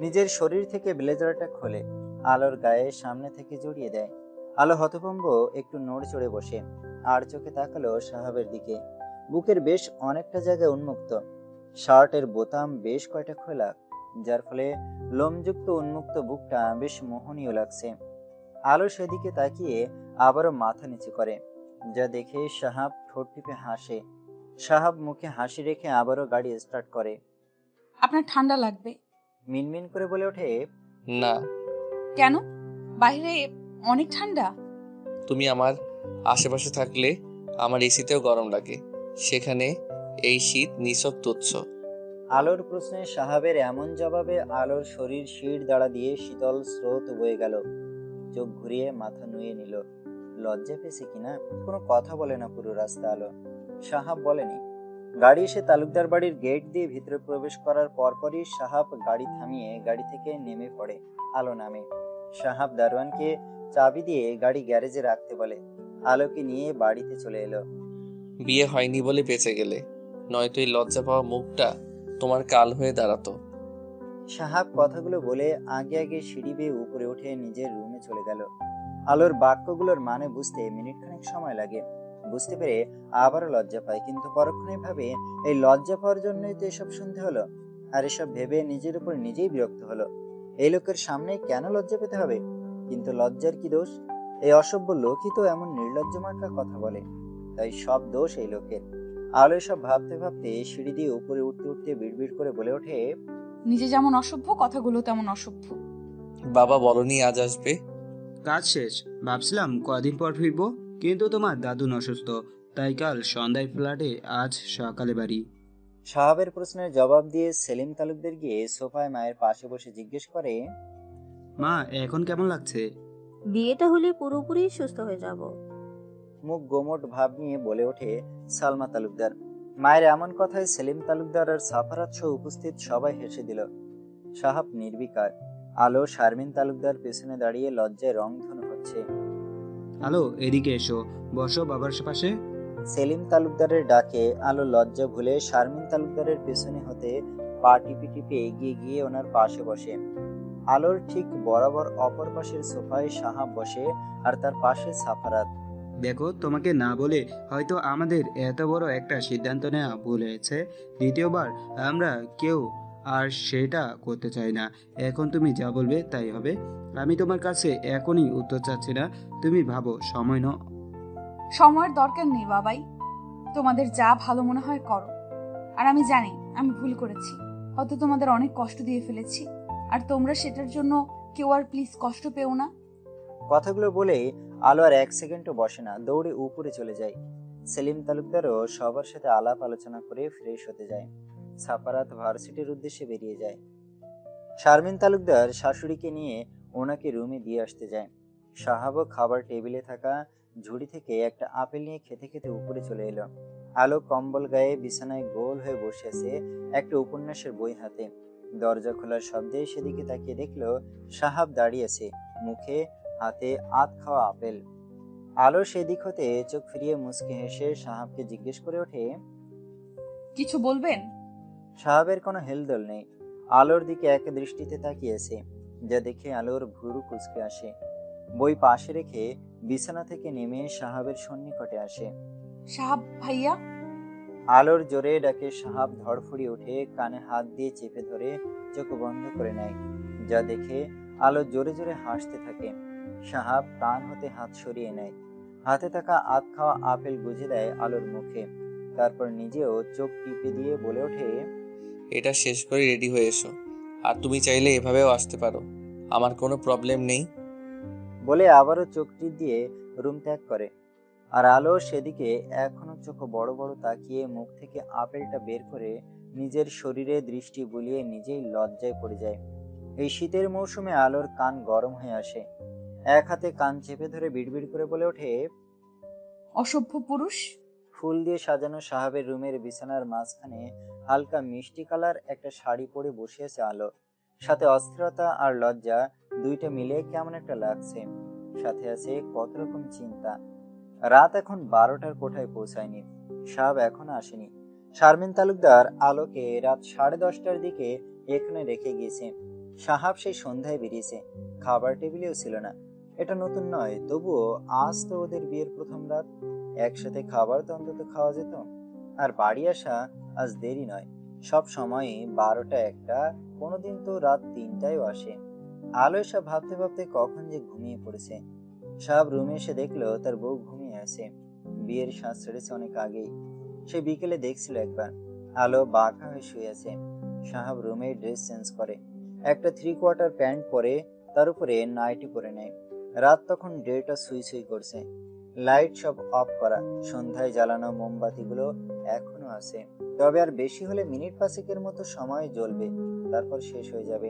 নিজের শরীর থেকে ব্লেজারটা খোলে, আলোর গায়ে সামনে থেকে জড়িয়ে দেয়। আলো হতভম্ব একটু নড়ে চড়ে বসে, আর চোখে তাকালো সাহাবের দিকে। বুকের বেশ অনেকটা জায়গা উন্মুক্ত, শার্টের বোতাম বেশ কয়টা খোলা, যার ফলে লোমযুক্ত উন্মুক্ত বুকটা বেশ মোহনীয় লাগছে। আলো সেদিকে তাকিয়ে আবারও মাথা নিচু করে, যা দেখে সাহাব ঠোঁট টিপে হাসে। সাহাব মুখে হাসি রেখে আবারও গাড়ি স্টার্ট করে। আপনার ঠান্ডা লাগবে। মিনমিন করে বলে ওঠে, না, কেন? বাইরে অনেক ঠান্ডা। তুমি আমার আশেপাশে থাকলে আমার এসিতেও গরম লাগে, সেখানে এই শীত নিছক তুচ্ছ। আলোর প্রশ্নে সাহাবের এমন জবাবে আলোর শরীর শির দাঁড়া দিয়ে শীতল স্রোত বয়ে গেল। চোখ ঘুরিয়ে মাথা নুয়ে নিল। লজ্জা পেয়েছে কিনা কোনো কথা বলে না পুরো রাস্তা আলো। সাহাব বলেনি। গাড়ি এসে তালুকদার বাড়ির গেট দিয়ে ভিতরে প্রবেশ করার পরপরই সাহাব গাড়ি থামিয়ে গাড়ি থেকে নেমে পড়ে। আলো নামে। সাহাব দারোয়ানকে চাবি দিয়ে গাড়ি গ্যারেজে রাখতে বলে। আলোকে নিয়ে বাড়িতে চলে এলো। বিয়ে হয়নি বলে বেঁচে গেলে, নয়তো এই লজ্জা পাওয়া মুখটা তোমার কাল হয়ে দাঁড়াতো। সাহাব কথাগুলো বলে আগে আগে সিঁড়ি বেয়ে উপরে উঠে নিজের রুমে চলে গেল। আলোর বাক্যগুলোর মানে বুঝতে মিনিটখানেক সময় লাগে। বুঝতে পেরে আবারও লজ্জা পায়, কিন্তু পরক্ষণে ভাবে এই লজ্জা পাওয়ার জন্যই তো এসব শুনতে হলো। আর এসব ভেবে নিজের উপর নিজেই বিরক্ত হলো। এই লোকের সামনে কেন লজ্জা পেতে হবে? কিন্তু লজ্জার কি দোষ? এই অসভ্য লোকই তো এমন নির্লজ্জ মার্কা কথা বলে, তাই সব দোষ এই লোকের। আলো এসব ভাবতে ভাবতে সিঁড়ি দিয়ে উপরে উঠতে উঠতে বিড়বিড় করে বলে ওঠে, নিজে যেমন অসভ্য, কথাগুলো তেমন অসভ্য। বাবা বলনি আজ আসবে? কাজ শেষ, ভাবছিলাম কদিন পর ফিরবো, কিন্তু তোমার দাদু অসুস্থ, তাই কাল সন্ধ্যায় ফ্ল্যাটে, আজ সকালে বাড়ি। সাহাবের প্রশ্নের জবাব দিয়ে সেলিম তালুকদার গিয়ে সোফায় মায়ের পাশে বসে জিজ্ঞেস করে, মা এখন কেমন লাগছে? বিয়েটা হলে পুরোপুরি সুস্থ হয়ে যাব। মুখ গোমট ভাব নিয়ে বলে ওঠে সালমা তালুকদার। মায়ের এমন কথায় সেলিম তালুকদার আর সাফারাত সহ উপস্থিত সবাই হেসে দিল। সাহাব নির্বিকার। আলো শারমিন তালুকদার পেছনে দাঁড়িয়ে লজ্জায় রংধনু হচ্ছে। হ্যালো, এদিকে এসো, বসো বাবার পাশে। সেলিম তালুকদারের ডাকে আলো লজ্জা ভুলে শারমিন তালুকদারের পেছনে হতে পা টিপে টিপে এগিয়ে গিয়ে ওনার পাশে বসে। আলোর ঠিক বরাবর অপর পাশের সোফায় সাহাব বসে, আর তার পাশে সাফারাত। দেখো, তোমাকে না বলে হয়তো আমাদের এত বড় একটা সিদ্ধান্ত নেওয়া ভুল হয়েছে। দ্বিতীয়বার আমরা কেউ আর সেটা করতে চাই না। এখন তুমি যা বলবে তাই হবে। আমি তোমার কাছে এখনই উত্তর চাচ্ছি না, তুমি ভাবো, সময় নাও। সময়ের দরকার নেই বাবাই, তোমাদের যা ভালো মনে হয় করো। আর আমি জানি আমি ভুল করেছি, হয়তো তোমাদের অনেক কষ্ট দিয়ে ফেলেছি, আর তোমরা সেটার জন্য কেউ আর প্লিজ কষ্ট পেও না। কথাগুলো বলে আলো আর এক সেকেন্ডও বসে না, দৌড়ে উপরে চলে যায়। সেলিম তালুকদারও সবার সাথে আলাপ আলোচনা করে ফ্রেশ হতে যায়। সাফারাত ভার্সিটির উদ্দেশ্যে বেরিয়ে যায়। শারমিন তালুকদার শাশুড়িকে নিয়ে ওনাকে রুমে দিয়ে আসতে যায়। সাহাবও খাবার টেবিলে থাকা ঝুড়ি থেকে একটা আপেল নিয়ে খেতে খেতে উপরে চলে এলো। আলো কম্বল গায়ে বিছানায় গোল হয়ে বসে আছে, একটা উপন্যাসের বই হাতে। দরজা খোলার শব্দে সেদিকে তাকিয়ে দেখলো সাহাব দাঁড়িয়ে আছে, মুখে হাতে আধ খাওয়া আপেল। আলো সেদিক হতে চোখ ফিরিয়ে মুচকি হেসে সাহাবকে জিজ্ঞেস করে ওঠে, কিছু বলবেন? সাহাবের কোনো হেলদোল নেই, আলোর দিকে এক দৃষ্টিতে তাকিয়েছে, যা দেখে আলোর ভুরু কুঁচকে আসে। বই পাশে রেখে বিছানা থেকে নেমে সাহাবের সন্নিকটে আসে। সাহাব ভাইয়া। আলোর জোরে ডাকে সাহাব ধড়ফড়িয়ে উঠে কানে হাত দিয়ে চেপে ধরে চোখ বন্ধ করে নেয়, যা দেখে আলো জোরে জোরে হাসতে থাকে। সাহাব কান হতে হাত সরিয়ে নেয়, হাতে থাকা আধ খাওয়া আপেল গুঁজে দেয় আলোর মুখে, তারপর নিজেও চোখ টিপে দিয়ে বলে ওঠে, এটা শেষ করে রেডি হয়ে এসো, আর তুমি চাইলে এভাবেও আসতে পারো, আমার কোনো প্রবলেম নেই। বলে আবারও চোখ টিপ দিয়ে রুম ত্যাগ করে। আর আলো সেদিকে এখনো চোখ বড় বড় তাকিয়ে মুখ থেকে আপেলটা বের করে নিজের শরীরে দৃষ্টি বুলিয়ে নিজেই লজ্জায় পড়ে যায়। এই শীতের মৌসুমে আলোর কান গরম হয়ে আসে। এক হাতে কান চেপে ধরে বিড়বিড় করে বলে ওঠে, অসভ্য পুরুষ। ফুল দিয়ে সাজানো সাহাবের রুমের বিছানার মাঝখানে হালকা মিষ্টি কালার একটা শাড়ি পরে বসে আছে আলো। সাথে অস্থিরতা আর লজ্জা দুইটা মিলে কেমন একটা লাগছে। সাথে আছে কত রকম চিন্তা। রাত এখন 12টার কোঠায় পৌঁছায়নি। সাহেব এখনো আসেনি। শারমিন তালুকদার আলোকে রাত 10:30টার দিকে এখানে রেখে গিয়েছে। সাহাব সেই সন্ধ্যায় বেরিয়েছে। খাবার টেবিলেও ছিল না। এটা নতুন নয়, তবুও আজ তো ওদের বিয়ের প্রথম রাত। একসাথে খাবার তো অন্তত খাওয়া যেত। আর বাড়ি আসা আজ দেরি নয়, সব সময়ই 12টা 1টা, কোনোদিন তো রাত 3টায়ও আসে। আলো এসব ভাবতে ভাবতে কখন যে ঘুমিয়ে পড়েছে। সাহেব রুমে এসে দেখলো তার বউ ঘুমিয়ে আছে। বিয়ের সাজ ছেড়েছে অনেক আগেই। সে বিকেলে দেখছিল একবার। আলো বাঁকা হয়ে শুয়ে আছে। সাহেব রুমে ড্রেস চেঞ্জ করে, একটা 3/4 প্যান্ট পরে, তার উপরে নাইটি পরে নেয়। রাত তখন 1:30টা সুই সুই করছে। লাইট সব অফ করা। সন্ধ্যায় জ্বালানো মোমবাতিগুলো এখনো আছে, তবে আর বেশি হলে মিনিট 5 মতো সময় জ্বলবে, তারপর শেষ হয়ে যাবে।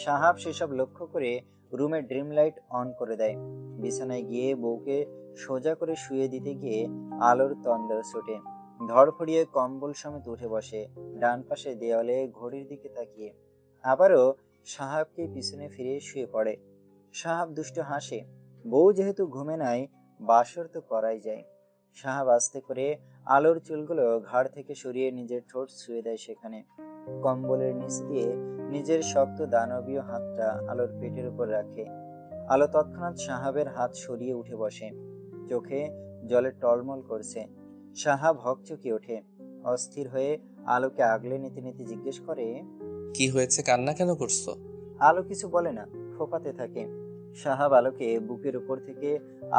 সাহাব সেসব লক্ষ্য করে রুমে ড্রিম লাইট অন করে দেয়। বিছানায় গিয়ে বউকে সোজা করে শুয়ে দিতে গিয়ে আলোর তন্দ্রা ছোটে। ধড়ফড়িয়ে কম্বল সমেত উঠে বসে, ডান পাশে দেওয়ালে ঘড়ির দিকে তাকিয়ে। আবারও সাহাবকে পিছনে ফিরে শুয়ে পড়ে। সাহাব দুষ্ট হাসে। বউ যেহেতু ঘুমে নাই, বাসর তো করাই যায়। সাহাব আস্তে করে আলোর চুলগুলো ঘাড় থেকে সরিয়ে নিজের ঠোঁট ছুঁয়ে দেয় সেখানে। কম্বলের নিচ দিয়ে নিজের শক্ত দানবীয় হাতটা আলোর পেটের উপর রাখে। আলো তৎক্ষণাৎ সাহাবের হাত সরিয়ে উঠে বসে। চোখে জলে টলমল করছে। সাহাব হকচকিয়ে ওঠে। অস্থির হয়ে আলোকে আগলে নিতে নিতে জিজ্ঞেস করে, কি হয়েছে, কান্না কেন করছো? আলো কিছু বলে না, ফোঁপাতে থাকে। সাহাব আলোকে বুকের উপর থেকে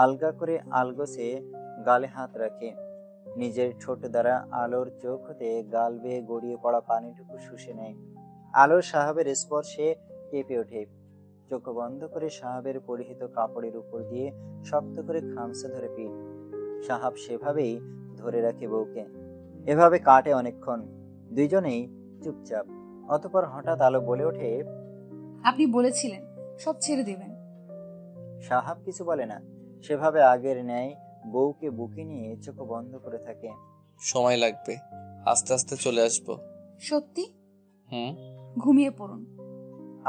আলগা করে আলগোছে গালে হাত রাখে। নিজের ঠোঁট দ্বারা আলোর চোখ হতে গাল বেয়ে গড়িয়ে পড়া পানিটুকু শুষে নেয়। আলো সাহাবের স্পর্শে কেঁপে ওঠে। চোখ বন্ধ করে সাহাবের পরিহিত কাপড়ের উপর দিয়ে শক্ত করে খামচে ধরে পিঠ। সাহাব সেভাবেই ধরে রাখে বউকে। এভাবে কাটে অনেকক্ষণ। দুইজনেই চুপচাপ। অতঃপর হঠাৎ আলো বলে ওঠে, আপনি বলেছিলেন সব ছেড়ে দেবেন। সাহাব কিছু বলে না। সেভাবে আগের ন্যায় বউকে বুকে নিয়ে চোখ বন্ধ করে থাকে। সময় লাগবে, আস্তে আস্তে চলে আসবো। সত্যি? হুম। ঘুমিয়ে পড়ুন।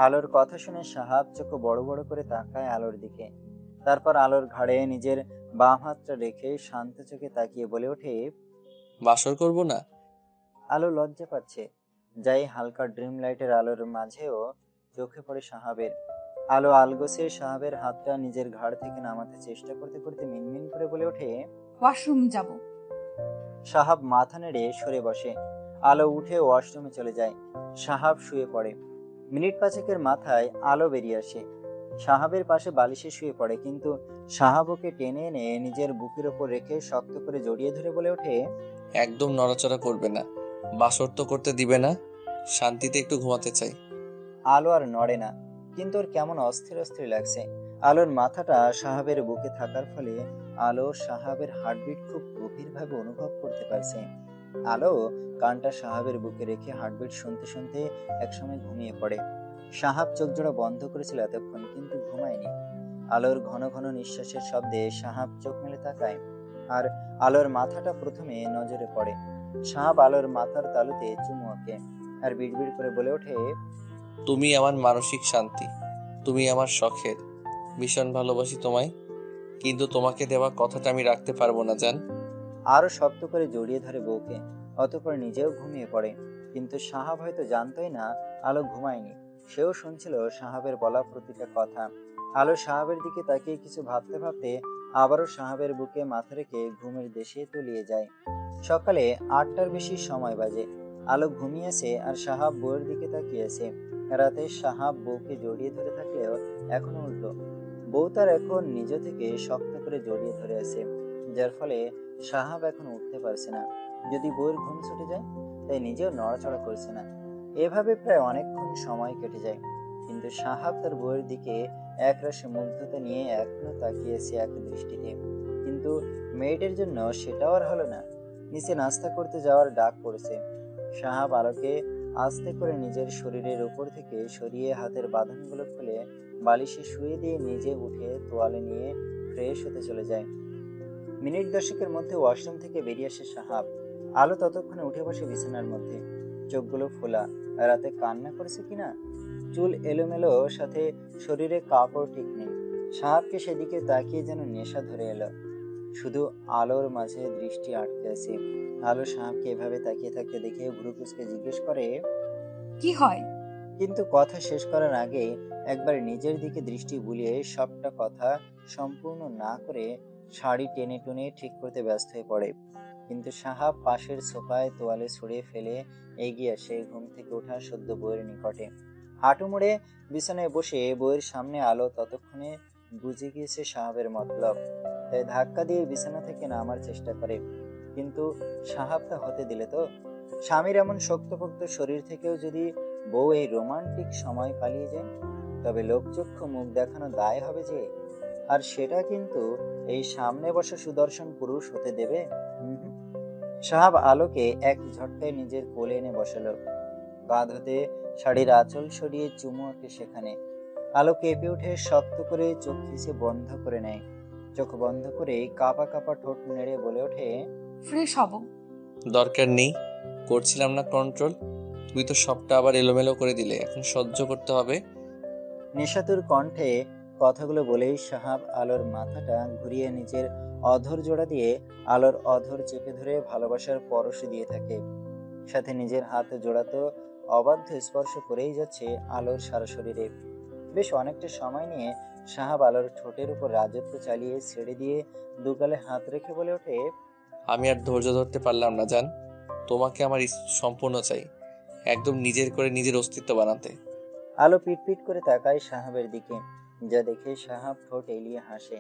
আলোর কথা শুনে সাহাব চোখ বড় বড় করে তাকায় আলোর দিকে। তারপর আলোর ঘাড়ে নিজের বাম হাতটা রেখে শান্ত চোখে তাকিয়ে বলে ওঠে, বাসর করব না? আলো লজ্জা পাচ্ছে। যাই হালকা ড্রিম লাইটের আলোর মাঝেও চোখে পড়ে সাহাবের। আলো আলগোছে সাহাবের হাতটা নিজের ঘাড় থেকে নামাতে চেষ্টা করতে করতে মিনমিন করে বলে ওঠে, ওয়াশরুম যাব। সাহাব মাথা নেড়ে সরে বসে। আলো উঠে ওয়াশরুমে চলে যায়। সাহাব শুয়ে পড়ে। মিনিট 5 মাথায় আলো বেরিয়ে আসে। সাহাবের পাশে বালিশে শুয়ে পড়ে, কিন্তু সাহাব ওকে টেনে এনে নিজের বুকের ওপর রেখে শক্ত করে জড়িয়ে ধরে বলে ওঠে, একদম নড়াচড়া করবে না। বাসর তো করতে দিবে না। শান্তিতে একটু ঘুমাতে চাই। আলো আর নড়ে না, কিন্তু ওর কেমন অস্থির অস্থির লাগছে। আলোর মাথাটা সাহাবের বুকে থাকার ফলে আলো সাহাবের হার্টবিট খুব গভীরভাবে অনুভব করতে পারছে। আলো কানটা সাহাবের বুকে রেখে হার্টবিট শুনতে শুনতে একসময় ঘুমিয়ে পড়ে। সাহাব চোখ জোড়া বন্ধ করেছিল এতক্ষণ, কিন্তু ঘুমায়নি। আলোর ঘন ঘন নিঃশ্বাসের শব্দে সাহাব চোখ মেলে তাকায়। আর আলোর মাথাটা প্রথমে নজরে পড়ে। সাহাব আলোর মাথার তালুতে চুমু আঁকে আর বিড়বিড় করে বলে ওঠে, তুমি আমার মানসিক শান্তি, তুমি আমার শখের। ভীষণ ভালোবাসি তোমায়, কিন্তু তোমাকে দেওয়া কথাটা আমি রাখতে পারবো না জান। আরো শক্ত করে জড়িয়ে ধরে বউকে। অতঃপর নিজেও ঘুমিয়ে পড়ে। কিন্তু সাহাব হয়তো জানতোই না আলো ঘুমায়নি। সেও শুনছিল সাহাবের বলা প্রতিটা কথা। আলো সাহাবের দিকে তাকিয়ে কিছু ভাবতে ভাবতে আবারও সাহাবের বুকে মাথা রেখে ঘুমের দেশে তলিয়ে যায়। সকালে 8টার বেশি সময় বাজে। আলো ঘুমিয়েছে আর সাহাব বউয়ের দিকে তাকিয়েছে। রাতে সাহাব বউকে জড়িয়ে ধরে থাকলেও এখন উল্টো। বউ তার এখন নিজ থেকে শক্ত করে জড়িয়ে ধরে আছে, যার ফলে সাহাব এখন উঠতে পারছে না। যদি বউয়ের ঘুম ছুটে যায়, তাই নিজেও নড়াচড়া করছে না। এভাবে প্রায় অনেকক্ষণ সময় কেটে যায়, কিন্তু সাহাব তার বউয়ের দিকে একরাশ মুগ্ধতা নিয়ে এখনো তাকিয়েছে এক দৃষ্টিতে। কিন্তু মেয়েটার জন্য সেটাও আর হলো না। নিচে নাস্তা করতে যাওয়ার ডাক পড়েছে। সাহাব আলোকে আস্তে করে নিজের শরীরের উপর থেকে সরিয়ে হাতের বাঁধনগুলো খুলে বালিশে শুয়ে দিয়ে নিজে উঠে তোয়ালে নিয়ে ফ্রেশ হতে চলে যায়। মিনিট 10 মধ্যে ওয়াশরুম থেকে বেরিয়ে আসে সাহাব। আলো ততক্ষণে উঠে বসে বিছানার মধ্যে, চোখগুলো ফোলা। রাতে কান্না করেছে কিনা চুল এলোমেলো, সাথে শরীরে কাপড় ঠিক নেই। সাহাবকে সেদিকে তাকিয়ে যেন নেশা ধরে এলো। শুধু আলোর মাঝে দৃষ্টি আটকে আছে। আলো সাহাবকে এভাবে তাকিয়ে থাকতে দেখে ভ্রু কুঁচকে জিজ্ঞেস করে, কি হয়? কিন্তু কথা শেষ করার আগে একবার নিজের দিকে দৃষ্টি বুলিয়ে সবটা কথা সম্পূর্ণ না করে শাড়ি টেনে টুনে ঠিক করতে ব্যস্ত হয়ে পড়ে। কিন্তু সাহাব পাশের সোফায় তোয়ালে ছড়িয়ে ফেলে এগিয়ে আসে ঘুম থেকে ওঠা সদ্য বউয়ের নিকটে। হাঁটু মুড়ে বিছানায় বসে বউয়ের সামনে। আলো ততক্ষণে বুঝে গিয়েছে সাহাবের মতলব, তাই ধাক্কা দিয়ে বিছানা থেকে নামার চেষ্টা করে। কিন্তু সাহাব তা হতে দিলে তো? স্বামীর এমন শক্তপোক্ত শরীর থেকেও যদি বউ এই রোমান্টিক সময় পালিয়ে যায়, তবে লোকচক্ষু মুখ দেখানো দায় হবে যে। আর সেটা কিন্তু এই সামনে বসা সুদর্শন পুরুষ হতে দেবে? হুম। সাহাব আলোকে এক ঝটকায় নিজের কোলে এনে বসালো। কাঁধ হতে শাড়ির আঁচল সরিয়ে চুমু ওঠে সেখানে। আলো কেঁপে উঠে শক্ত করে চোখ খিচে বন্ধ করে নেয়। চোখ বন্ধ করে কাঁপা কাঁপা ঠোঁট নেড়ে বলে ওঠে, ফ্রেশ হব। দরকার নেই, করছিলাম না কন্ট্রোল। তুই তো সবটা আবার এলোমেলো করে দিলে, এখন সহ্য করতে হবে। নেশাতুর কণ্ঠে কথাগুলো বলেই সাহাব আলোর মাথাটা ঘুরিয়ে নিজের অধর জোড়া দিয়ে আলোর অধর চেপে ধরে ভালোবাসার পরশ দিয়ে থাকে। সাথে নিজের হাত জোড়াতো অবাধ্য স্পর্শ করেই যাচ্ছে আলোর সারা শরীরে। বেশ অনেকটা সময় নিয়ে সাহাব আলোর ঠোঁটের উপর রাজত্ব চালিয়ে ছেড়ে দিয়ে দুগালে হাত রেখে বলে ওঠে, আমি আর ধৈর্য ধরতে পারলাম না জান। তোমাকে আমার সম্পূর্ণ চাই, একদম নিজের করে নিজের অস্তিত্ব বানাতে। আলো পিটপিট করে তাকায় সাহাবের দিকে, যা দেখে সাহাব ঠোঁট এলিয়ে হাসে।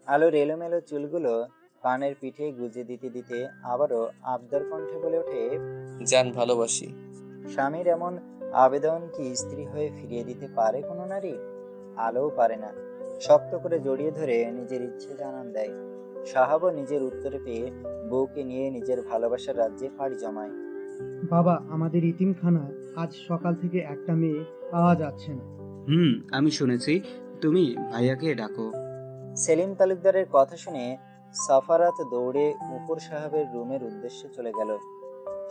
আলোর এলোমেলো চুলগুলো কানের পিঠে গুজে দিতে দিতে আবারও আবদার কণ্ঠে বলে ওঠে, জান ভালোবাসি। স্বামীর এমন আবেদন কি স্ত্রী হয়ে ফিরিয়ে দিতে পারে কোনো নারী? আলোও পারে না। শক্ত করে জড়িয়ে ধরে নিজের ইচ্ছে জানান দেয়। সাহাবও নিজের উত্তরে পেয়ে বউকে নিয়ে নিজের ভালোবাসার রাজ্যে পাড়ি জমায়। বাবা, আমাদের ইতিমখানায় আজ সকাল থেকে একটা মেয়ে পাওয়া যাচ্ছে না। আমি শুনেছি। তুমি ভাইয়াকে ডাকো। সেলিম তালুকদারের কথা শুনে সাফারাত দৌড়ে উপর সাহেবের রুমের উদ্দেশ্যে চলে গেল।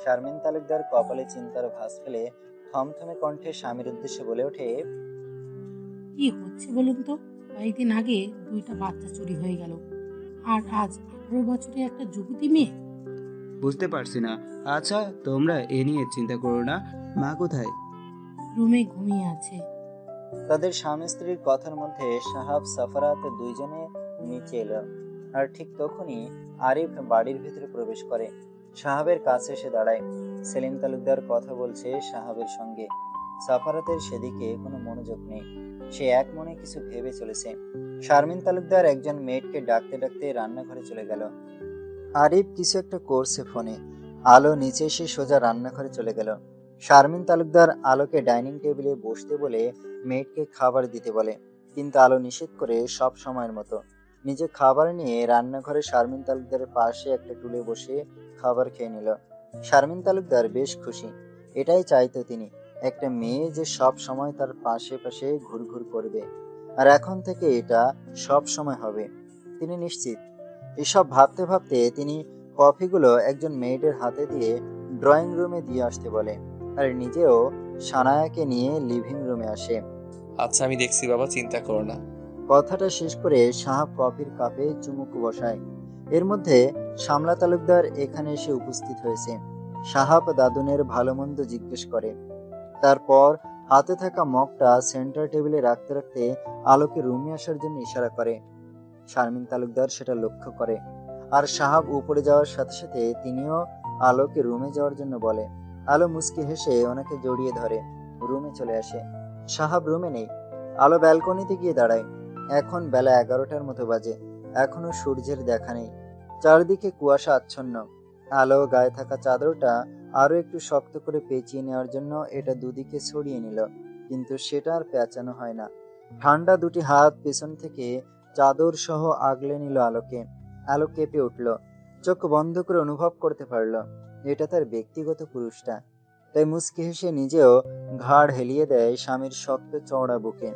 শারমিন তালুকদার কপালে চিন্তার ভাঁজ ফেলে থমথমে কণ্ঠে স্বামীর উদ্দেশ্যে বলে ওঠে, কি হচ্ছে বলুন তো? কয়েকদিন আগে 2টা বাচ্চা চুরি হয়ে গেল, আর আজ 18 বছরের একটা যুবতী মেয়ে। বুঝতে পারছি না। আচ্ছা, তোমরা এ নিয়ে চিন্তা করো না। মা কোথায়? রুমে ঘুমিয়ে আছে। তাদের স্বামী স্ত্রীর কথার মধ্যে সাহাব সাফারাত দুইজনে নিচে এলো। আর ঠিক তখনই আরিফ বাড়ির ভিতরে প্রবেশ করে। সাহাবের কাছে এসে দাঁড়ায়। সেলিম তালুকদার কথা বলছে সাহাবের সঙ্গে। সাফারাতের সেদিকে কোনো মনোযোগ নেই। সে এক মনে কিছু ভেবে চলেছে। শারমিন তালুকদার একজন মেয়েটকে ডাকতে ডাকতে রান্নাঘরে চলে গেল। আরিফ কিছু একটা করছে ফোনে। আলো নিচে এসে সোজা রান্নাঘরে চলে গেল। শারমিন তালুকদার আলোকে ডাইনিং টেবিলে বসতে বলে মেয়েটকে খাবার দিতে বলে, কিন্তু আলো নিষেধ করে সব সময়ের মতো নিজে খাবার নিয়ে রান্নাঘরে শারমিন তালুকদারের পাশে একটা টুলে বসে খাবার খেয়ে নিল। শারমিন তালুকদার বেশ খুশি। এটাই চাইতো তিনি, একটা মেয়ে যে সব সময় তার পাশে পাশে ঘুরঘুর করবে। আর এখন থেকে এটা সব সময় হবে, তিনি নিশ্চিত। এসব ভাবতে ভাবতে তিনি কফিগুলো একজন মেয়েদের হাতে দিয়ে ড্রয়িং রুমে দিয়ে আসতে বলে, আর নিজেও সানায়াকে নিয়ে লিভিং রুমে আসে। আচ্ছা আমি দেখছি বাবা, চিন্তা করো না। কথাটা শেষ করে সাহাব কফির কাপে চুমুক বসায়। এর মধ্যে শামলা তালুকদার এখানে এসে উপস্থিত হয়েছে। সাহাব দাদুনের ভালো মন্দ জিজ্ঞেস করে, তারপর হাতে থাকা মগটা সেন্টার টেবিলে রাখতে রাখতে আলোকে রুমে আসার জন্য ইশারা করে। শারমিন তালুকদার সেটা লক্ষ্য করে, আর সাহাব উপরে যাওয়ার সাথে সাথে তিনিও আলোকে রুমে যাওয়ার জন্য বলে। আলো মুচকি হেসে ওনাকে জড়িয়ে ধরে রুমে চলে আসে। সাহাব রুমে নেই। আলো ব্যালকনিতে গিয়ে দাঁড়ায়। এখন বেলা 11টার মতো বাজে। এখনো সূর্যের দেখা নেই। চারদিকে কুয়াশা আচ্ছন্ন। আলো গায়ে থাকা চাদরটা আরো একটু শক্ত করে পেঁচিয়ে নেওয়ার জন্য এটা দুদিকে ছড়িয়ে নিল, কিন্তু সেটা আর পেঁচানো হয় না। ঠান্ডা দুটি হাত পেছন থেকে চাদর সহ আগলে নিল আলোকে। আলো কেঁপে উঠল। চোখ বন্ধ করে অনুভব করতে পারল এটা তার ব্যক্তিগত পুরুষটা। তাই মুচকি হেসে নিজেও ঘাড় হেলিয়ে দেয় স্বামীর শক্ত চওড়া বুকে।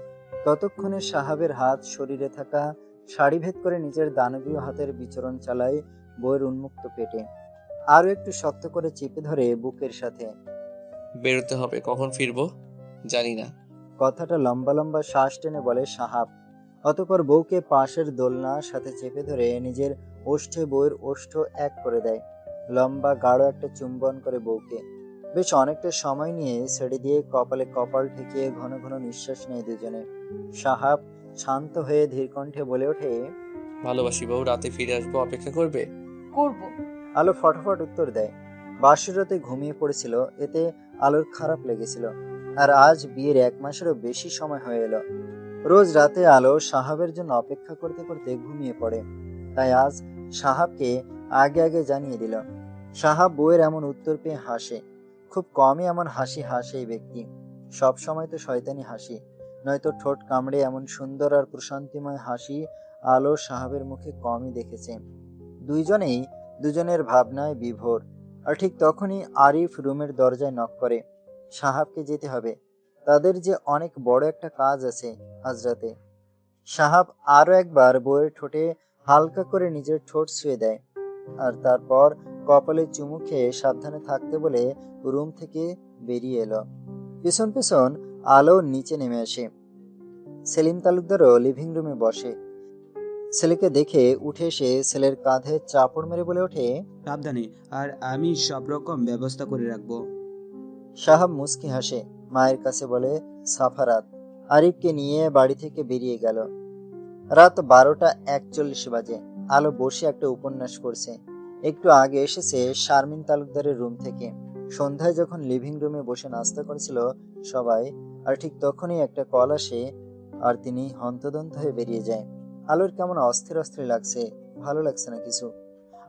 ততক্ষণে সাহাবের হাত শরীরে থাকা শাড়ি ভেদ করে নিজের দানবীয় হাতের বিচরণ চালায় বইয়ের উন্মুক্ত পেটে। আরো একটু শক্ত করে চেপে ধরে বুকের সাথে। বেরোতে হবে, কখন ফিরবো জানি না। কথাটা লম্বা লম্বা শ্বাস টেনে বলে সাহাব। অতঃপর বউকে পাশের দোলনার সাথে চেপে ধরে নিজের ওষ্ঠে বউয়ের ওষ্ঠ এক করে দেয়। লম্বা গাঢ় একটা চুম্বন করে বউকে। বেশ অনেকটা সময় নিয়ে ছেড়ে দিয়ে কপালে কপাল ঠেকিয়ে ঘন ঘন নিঃশ্বাস নেয় দুজনে। সাহাব শান্ত হয়ে ধীর কণ্ঠে বলে ওঠে, ভালোবাসি বউ, রাতে ফিরে আসবো, অপেক্ষা করবে? করব। আলো ফটাফট উত্তর দেয়। বাসর রাতে ঘুমিয়ে পড়েছিল, এতে আলোর খারাপ লেগেছিল। আর আজ বিয়ের 1 মাসেরও বেশি সময় হয়ে এলো। রোজ রাতে আলো সাহাবের জন্য অপেক্ষা করতে করতে ঘুমিয়ে পড়ে। তাই আজ সাহাবকে আগে আগে জানিয়ে দিল। সাহাব বউয়ের এমন উত্তর পেয়ে হাসে। খুব কমই এমন হাসি হাসে এই ব্যক্তি। সব সময় তো শয়তানি হাসি, নয়তো ঠোঁট কামড়ে এমন সুন্দর আর প্রশান্তিময় হাসি আলো সাহাবের মুখে কমই দেখেছে। দুইজনেই দুজনের ভাবনায় বিভোর। আর ঠিক তখনই আরিফ রুমের দরজায় নক করে। সাহাবকে যেতে হবে, তাদের যে অনেক বড় একটা কাজ আছে আজ রাতে। সাহাব আরো একবার বউয়ের ঠোঁটে হালকা করে নিজের ঠোঁট ছুঁয়ে দেয়, আর তারপর কপালে চুমু খেয়ে সাবধানে থাকতে বলে রুম থেকে বেরিয়ে এলো। পিছন পিছন আলো নিচে নেমে আসে। সেলিম তালুকদারও লিভিং রুমে বসে। ছেলেকে দেখে উঠে এসে ছেলের কাঁধে চাপড় মেরে বলে ওঠে, সাবধানে, আর আমি সব রকম ব্যবস্থা করে রাখবো। সাহাব মুচকি হাসে। মায়ের কাছে বলে সাফারাত। আরিফকে নিয়ে বাড়ি থেকে বেরিয়ে গেল। রাত 12:41 বাজে। আলো বসে একটা উপন্যাস করছে। একটু আগে এসেছে শারমিন তালুকদারের রুম থেকে। সন্ধ্যায় যখন লিভিং রুমে বসে নাস্তা করেছিল সবাই, আর ঠিক তখনই একটা কল আসে, আর তিনি হন্তদন্ত হয়ে বেরিয়ে যায়। আলোর কেমন অস্থির অস্থির লাগছে, ভালো লাগছে না কিছু।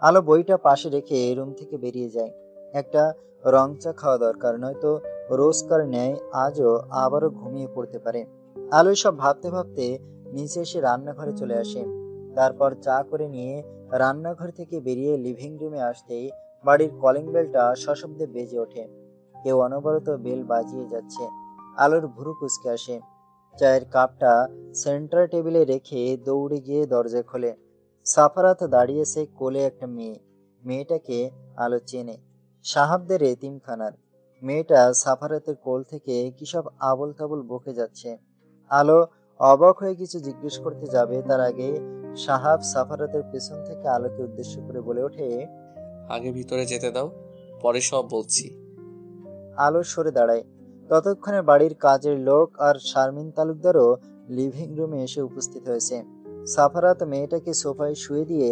আলো বইটা পাশে রেখে রুম থেকে বেরিয়ে যায়। একটা রং চা খাওয়া দরকার, নয়তো রোজকার ন্যায় আজও আবারও ঘুমিয়ে পড়তে পারে। আলো সব ভাবতে ভাবতে নিচে এসে রান্নাঘরে চলে আসে। তারপর চা করে নিয়ে রান্নাঘর থেকে বেরিয়ে লিভিং রুমে আসতেই বাড়ির কলিং বেলটা সশব্দে বেজে ওঠে। কেউ অনবরত বেল বাজিয়ে যাচ্ছে। আলোর ভুরু কুঁচকে আসে। চায়ের কাপটা সেন্টার টেবিলে রেখে দৌড়ে গিয়ে দরজা খোলে। সাফারাত দাঁড়িয়েছে কোলে একটা মেয়ে। মেয়েটাকে আলো চেনে, সাহাবদের এতিমখানার। মেয়েটা সাফারাতের কোল থেকে কিসব আবল তাবল বকে যাচ্ছে। আলো অবাক হয়ে কিছু জিজ্ঞেস করতে যাবে, তার আগে সাহাব সাফারাতের পেছন থেকে আলোকে উদ্দেশ্য করে বলে ওঠে, আগে ভিতরে যেতে দাও, পরে সব বলছি। আলো সরে দাঁড়ায়। ততক্ষণে বাড়ির কাজের লোক আর শারমিন তালুকদারও লিভিং রুমে এসে উপস্থিত হয়েছে। সাফারাত মেয়েটাকে সোফায় শুয়ে দিয়ে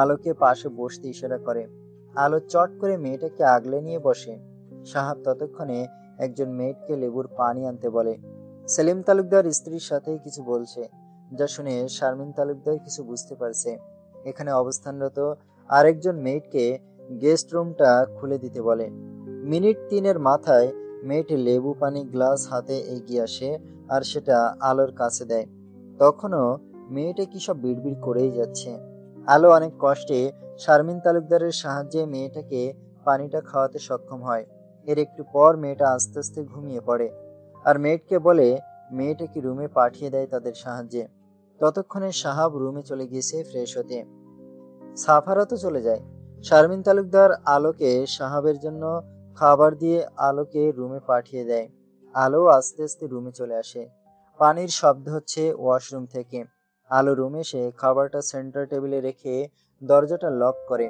আলোকে পাশে বসতে ইশারা করে। আলো চট করে মেয়েটাকে আগলে নিয়ে বসে। সাহাব ততক্ষণে একজন মেয়েটকে লেবুর পানি আনতে বলে। সেলিম তালুকদার স্ত্রীর সাথে কিছু বলছে, যা শুনে শারমিন তালুকদার কিছু বুঝতে পারছে। এখানে অবস্থানরত আরেকজন মেয়েটকে গেস্ট রুমটা খুলে দিতে বলে। মিনিট 3-এর মাথায় মেয়েটি লেবু পানি গ্লাস হাতে এগিয়ে আসে আর সেটা আলোর কাছে দেয়। তখনও মেয়েটা কি সব বিড়বিড় করেই যাচ্ছে। আলো অনেক কষ্টে শারমিন তালুকদারের সাহায্যে মেয়েটাকে পানিটা খাওয়াতে সক্ষম হয়। এর একটু পর মেয়েটা আস্তে আস্তে ঘুমিয়ে পড়ে, আর মেয়েটকে বলে মেয়েটাকে রুমে পাঠিয়ে দেয় তাদের সাহায্যে। ততক্ষণে সাহাব রুমে চলে গিয়েছে ফ্রেশ হতে। সাফারাতও চলে যায়। শারমিন তালুকদার আলোকে সাহাবের জন্য খাবার দিয়ে আলোকে রুমে পাঠিয়ে দেয়। আলো আস্তে আস্তে রুমে চলে আসে। পানির শব্দ হচ্ছে ওয়াশরুম থেকে। আলো রুমে এসে খাবারটা সেন্টার টেবিলে রেখে দরজাটা লক করে।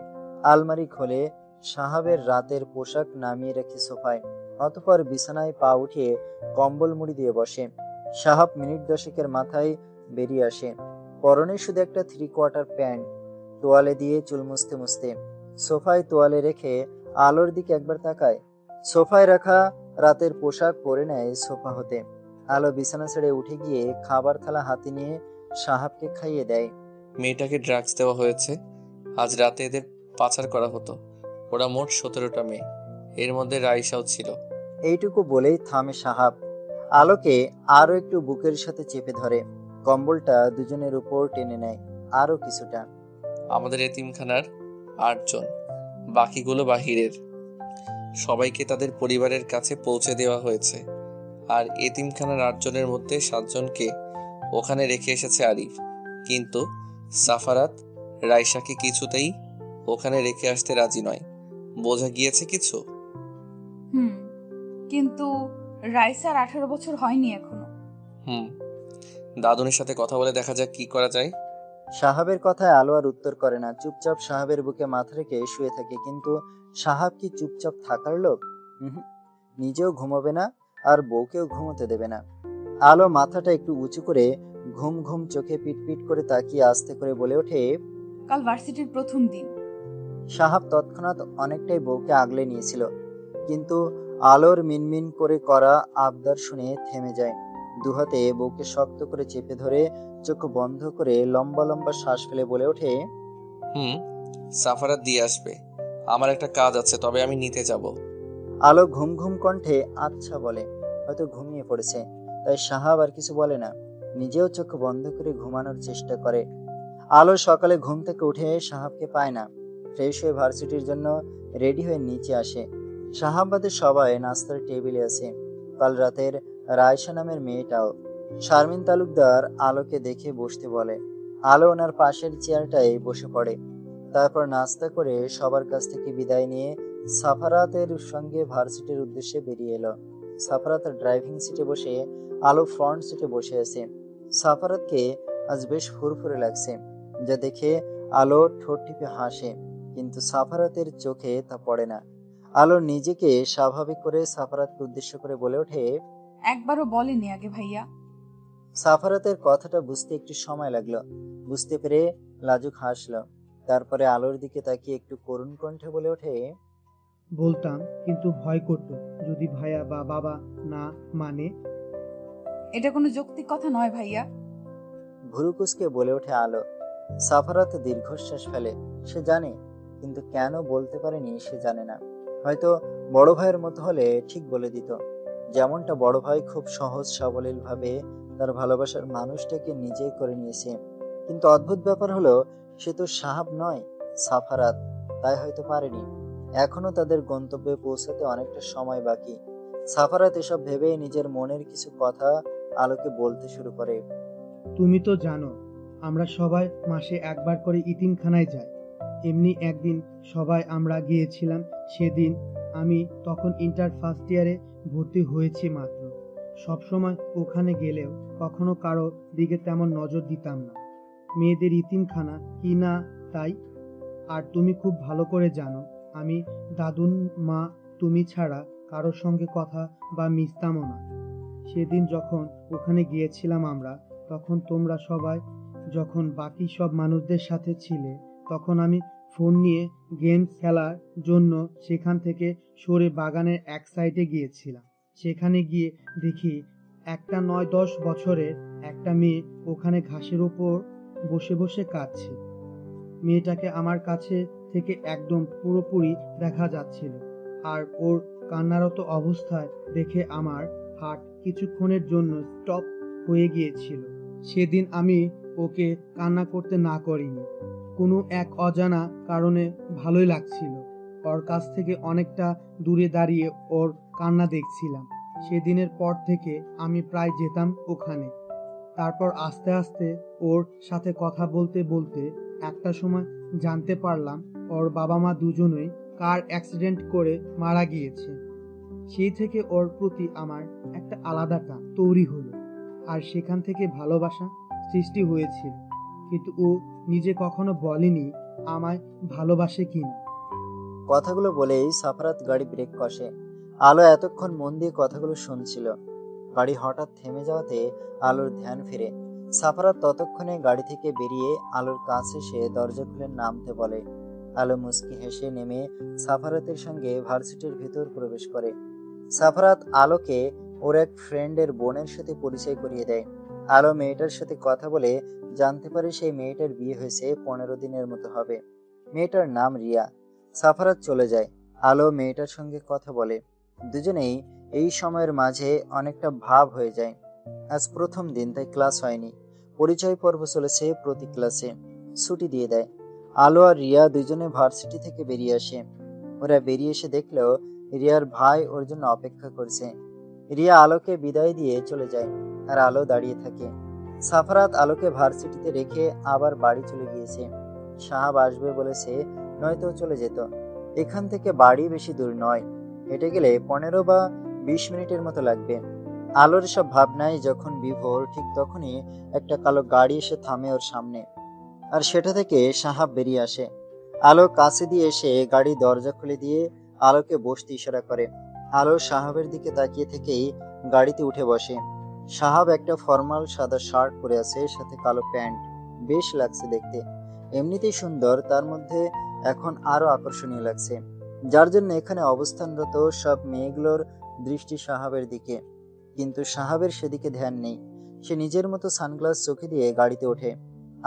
আলমারি খোলে, সাহাবের রাতের পোশাক নামিয়ে রেখে সোফায়। অতঃপর বিছানায় পা উঠিয়ে কম্বল মুড়ি দিয়ে বসে। সাহাব মিনিট 10-এর মাথায় বেরিয়ে আসে। পরনে শুধু একটা 3/4 প্যান্ট। তোয়ালে দিয়ে চুল মুছতে মুছতে সোফায় তোয়ালে রেখে আলোর দিকে একবার তাকায়। সোফায় রাখা রাতের পোশাক পরে নেয় সোফা হতে। আলো বিছানা ছেড়ে উঠে গিয়ে খাবার থালা হাতে নিয়ে সাহাবকে খাইয়ে দেয়। মেয়েটাকে ড্রাগস দেওয়া হয়েছে। আজ রাতে এদের পাচার করা হতো। ওরা মোট 17টা মেয়ে, এর মধ্যে রাইসাও ছিল। এইটুকু বলেই থামে সাহাব। আলোকে আরো একটু বুকের সাথে চেপে ধরে। কম্বলটা দুজনের উপর টেনে নেয় আরো কিছুটা। আমাদের এতিমখানার 8 জন, বাকিগুলো বাহিরের। সবাইকে তাদের পরিবারের কাছে পৌঁছে দেওয়া হয়েছে। আর এতিমখানার 8 জনের মধ্যে 7 জনকে ওখানে রেখে এসেছে আরিফ। কিন্তু সাফারাত রাইসাকে কিছুতেই ওখানে রেখে আসতে রাজি নয়। বোঝা গিয়েছে কিছু? কিন্তু রাইসার 18 বছর হয়নি এখনো। হুম, দাদুনের সাথে কথা বলে দেখা যাক কি করা যায়। সাহাবের কথায় আলো আর উত্তর করে না, চুপচাপ সাহাবের বুকে মাথা রেখে শুয়ে থাকে। কিন্তু সাহাব কি চুপচাপ থাকার লোক? উহুম, নিজেও ঘুমাবে না আর বউকেও ঘুমোতে দেবে না। আলো মাথাটা একটু উঁচু করে ঘুম ঘুম চোখে পিটপিট করে তাকিয়ে আস্তে করে বলে ওঠে, কাল ভার্সিটির প্রথম দিন। সাহাব তৎক্ষণাৎ অনেকটাই বউকে আগলে নিয়েছিল, কিন্তু আলোর মিনমিন করে করা আবদার শুনে থেমে যায়। দুহাতে বউকে শক্ত করে চেপে ধরে চোখ বন্ধ করে লম্বা লম্বা শ্বাস ফেলে বলে ওঠে, হুম, সাফারাত দিয়ে আসবে। আমার একটা কাজ আছে, তবে আমি নিতে যাব। আলো ঘুম ঘুম কণ্ঠে আচ্ছা বলে। হয়তো ঘুমিয়ে পড়েছে, তাই সাহাব আর কিছু বলে না, নিজেও চোখ বন্ধ করে ঘুমানোর চেষ্টা করে। আলো সকালে ঘুম থেকে উঠে সাহাবকে পায় না। ফ্রেশ হয়ে ভার্সিটির জন্য রেডি হয়ে নিচে আসে। সাহাব বাদে সবাই নাস্তার টেবিলে আছে, কাল রাতের রায়শা নামের মেয়েটাও। শারমিন তালুকদার আলোকে দেখে বসতে বলে। আলো ওনার পাশের চেয়ারটায় বসে পড়ে। তারপর নাস্তা করে সবার কাছ থেকে বিদায় নিয়ে সাফারাতের সঙ্গে ভার্সিটির উদ্দেশ্যে বেরিয়ে এলো। সাফারাত ড্রাইভিং সিটে বসে, আলো ফ্রন্ট সিটে বসে আছে। সাফারাতকে আজ বেশ ফুরফুরে লাগছে, যা দেখে আলো ঠোঁট টিপে হাসে, কিন্তু সাফারাতের চোখে তা পড়ে না। আলো নিজেকে স্বাভাবিক করে সাফারাতকে উদ্দেশ্য করে বলে ওঠে, একবারও বলেনি আগে ভাইয়া। সাফারাতের কথাটা বুঝতে একটু সময় লাগলো। বুঝতে পেরে লাজুক হাসলো। তারপরে আলোর দিকে তাকিয়ে একটু করুণ কণ্ঠে বলে ওঠে, বলতাম, কিন্তু ভয় করতো যদি ভাইয়া বা বাবা না মানে। এটা কোনো যৌক্তিক কথা নয় ভাইয়া। ভুরু কুঁচকে বলে ওঠে আলো। সাফারাত দীর্ঘশ্বাস ফেলে। সে জানে, কিন্তু কেন বলতে পারেনি সে জানে না। হয়তো বড় ভাইয়ের মতো হলে ঠিক বলে দিত, যেমনটা বড় ভাই খুব সহজ সাবলীল ভাবে তার ভালোবাসার মানুষটাকে নিজেই করে নিয়েছে। কিন্তু অদ্ভুত ব্যাপার হলো, সে তো সাহাব নয়, সাফারাত। তাই হয়তো পারেনি। এখনো তাদের গন্তব্যে পৌঁছাতে অনেকটা সময় বাকি। সাফারাত এসব ভেবে নিজের মনের কিছু কথা আলোকে বলতে শুরু করে। তুমি তো জানো, আমরা সবাই মাসে একবার করে ইতিমখানায় যাই। এমনি একদিন সবাই আমরা গিয়েছিলাম। সেদিন আমি তখন ইন্টার ফার্স্ট ইয়ারে ভর্তি হয়েছি মাত্র। সবসময় ওখানে গেলেও কখনো কারো দিকে তেমন নজর দিতাম না। মেয়েদের ইতিমখানা কি না তাই। আর তুমি খুব ভালো করে জানো, আমি দাদুন মা তুমি ছাড়া কারোর সঙ্গে কথা বা মিশতামও না। সেদিন যখন ওখানে গিয়েছিলাম আমরা, তখন তোমরা সবাই যখন বাকি সব মানুষদের সাথে ছিলে, তখন আমি ফোন নিয়ে গেম খেলার জন্য সেখান থেকে সরে বাগানের এক সাইডে গিয়েছিলাম। সেখানে গিয়ে দেখি একটা 9-10 বছরের একটা মেয়ে ওখানে ঘাসের ওপর বসে বসে কাঁদছে। মেয়েটাকে আমার কাছে থেকে একদম পুরোপুরি দেখা যাচ্ছিল, আর ওর কান্নারত অবস্থায় দেখে আমার হার্ট কিছুক্ষণের জন্য স্টপ হয়ে গিয়েছিল। সেদিন আমি ওকে কান্না করতে না করিনি, কোনো এক অজানা কারণে ভালোই লাগছিল। ওর কাছ থেকে অনেকটা দূরে দাঁড়িয়ে ওর কান্না দেখছিলাম। সেদিনের পর থেকে আমি প্রায় যেতাম ওখানে। তারপর আস্তে আস্তে ওর সাথে কথা বলতে বলতে একটা সময় জানতে পারলাম ওর বাবা মা দুজনেই কার অ্যাক্সিডেন্ট করে মারা গিয়েছে। সেই থেকে ওর প্রতি আমার একটা আলাদা টান তৈরি হলো, আর সেখান থেকে ভালোবাসা সৃষ্টি হয়েছিল। কিন্তু ও নিজে কখনো বলেনি আমায় ভালোবাসে কিনা। কথাগুলো বলেই সাফারাত গাড়ি ব্রেক কষে। আলো এতক্ষণ মন দিয়ে কথাগুলো শুনছিল। গাড়ি হঠাৎ থেমে যাওয়াতে আলোর ধ্যান ফিরে। সাফারাত ততক্ষণে গাড়ি থেকে বেরিয়ে আলোর কাছে এসে দরজা খুলে নামতে বলে। আলো মুচকি হেসে নেমে সাফারাতের সঙ্গে ভার্সিটির ভেতর প্রবেশ করে। সাফারাত আলোকে ওর এক ফ্রেন্ডের বোনের সাথে পরিচয় করিয়ে দেয়। আলো মেয়েটার সাথে কথা বলে জানতে পারে সেই মেয়েটার বিয়ে হয়েছে 15 দিনের মতো হবে। মেয়েটার নাম রিয়া। সাফারাত চলে যায়। আলো মেয়েটার সঙ্গে কথা বলে। দুজনেই এই সময়ের মাঝে অনেকটা ভাব হয়ে যায়। আজ প্রথম দিন, তাই ক্লাস হয়নি। পরিচয় পর্ব চলেছে প্রতি ক্লাসে। ছুটি দিয়ে দেয়। আলো আর রিয়া দুজনে ভার্সিটি থেকে বেরিয়ে আসে। ওরা বেরিয়ে এসে দেখলো রিয়ার ভাই ওর জন্য অপেক্ষা করছে। রিয়া আলোকে বিদায় দিয়ে চলে যায়, আর আলো দাঁড়িয়ে থাকে। সাফারাত আলোকে ভার্সিটিতে রেখে আবার বাড়ি চলে গিয়েছে। সাহাব আসবে বলেছে, নয়তো চলে যেত। এখান থেকে বাড়ি বেশি দূর নয়, হেঁটে গেলে 15 বা 20 মিনিটের মতো লাগবে। আলোর সব ভাবনায় যখন বিভোর, ঠিক তখনই একটা কালো গাড়ি এসে থামে ওর সামনে। আর সেটা থেকে সাহাব বেরিয়ে আসে। আলো কাছে দিয়ে এসে গাড়ির দরজা খুলে দিয়ে আলোকে বসতে ইশারা করে। আলো সাহাবের দিকে তাকিয়ে থেকেই গাড়িতে উঠে বসে। সাহাব একটা ফর্মাল সাদা শার্ট পরে আছে, সাথে কালো প্যান্ট। বেশ লাগছে দেখতে, এমনিতেই সুন্দর, তার মধ্যে এখন আরো আকর্ষণীয় লাগছে, যার জন্য এখানে অবস্থানরত সব মেয়েগুলোর দৃষ্টি সাহাবের দিকে। কিন্তু সাহাবের সেদিকে ধ্যান নেই। সে নিজের মতো সানগ্লাস চোখে দিয়ে গাড়িতে ওঠে।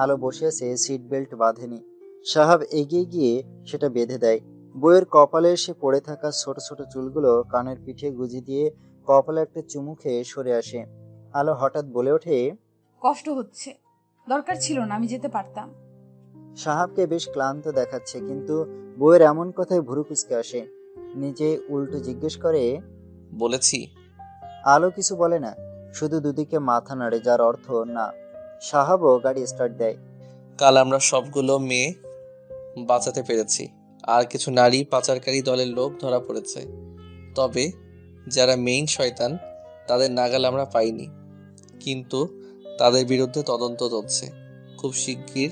আলো বসে আছে, সিট বেল্ট বাঁধেনি। সাহাব এগিয়ে গিয়ে সেটা বেঁধে দেয়। বইয়ের কপালে সে পড়ে থাকা ছোট ছোট চুলগুলো কানের পিঠে গুঁজে দিয়ে কপালে একটা চুমু খেয়ে সরে আসে। আলো হঠাৎ বলে ওঠে, কষ্ট হচ্ছে, দরকার ছিল না, আমি যেতে পারতাম। সাহাবকে বেশ ক্লান্ত দেখাচ্ছে, কিন্তু বইয়ের এমন কথায় ভুরু কুঁচকে আসে। নিজে উল্টো জিজ্ঞেস করে, বলেছি। আলো কিছু বলে না, শুধু দুদিকে মাথা নাড়ে, যার অর্থ না। সাহাবও গাড়ি স্টার্ট দেয়। কাল আমরা সবগুলো মেয়ে বাঁচাতে পেরেছি, আর কিছু নারী পাচারকারী দলের লোক ধরা পড়েছে। তবে যারা মেইন শয়তান, তাদের নাগাল আমরা পাইনি, কিন্তু তাদের বিরুদ্ধে তদন্ত চলছে। খুব শিগগির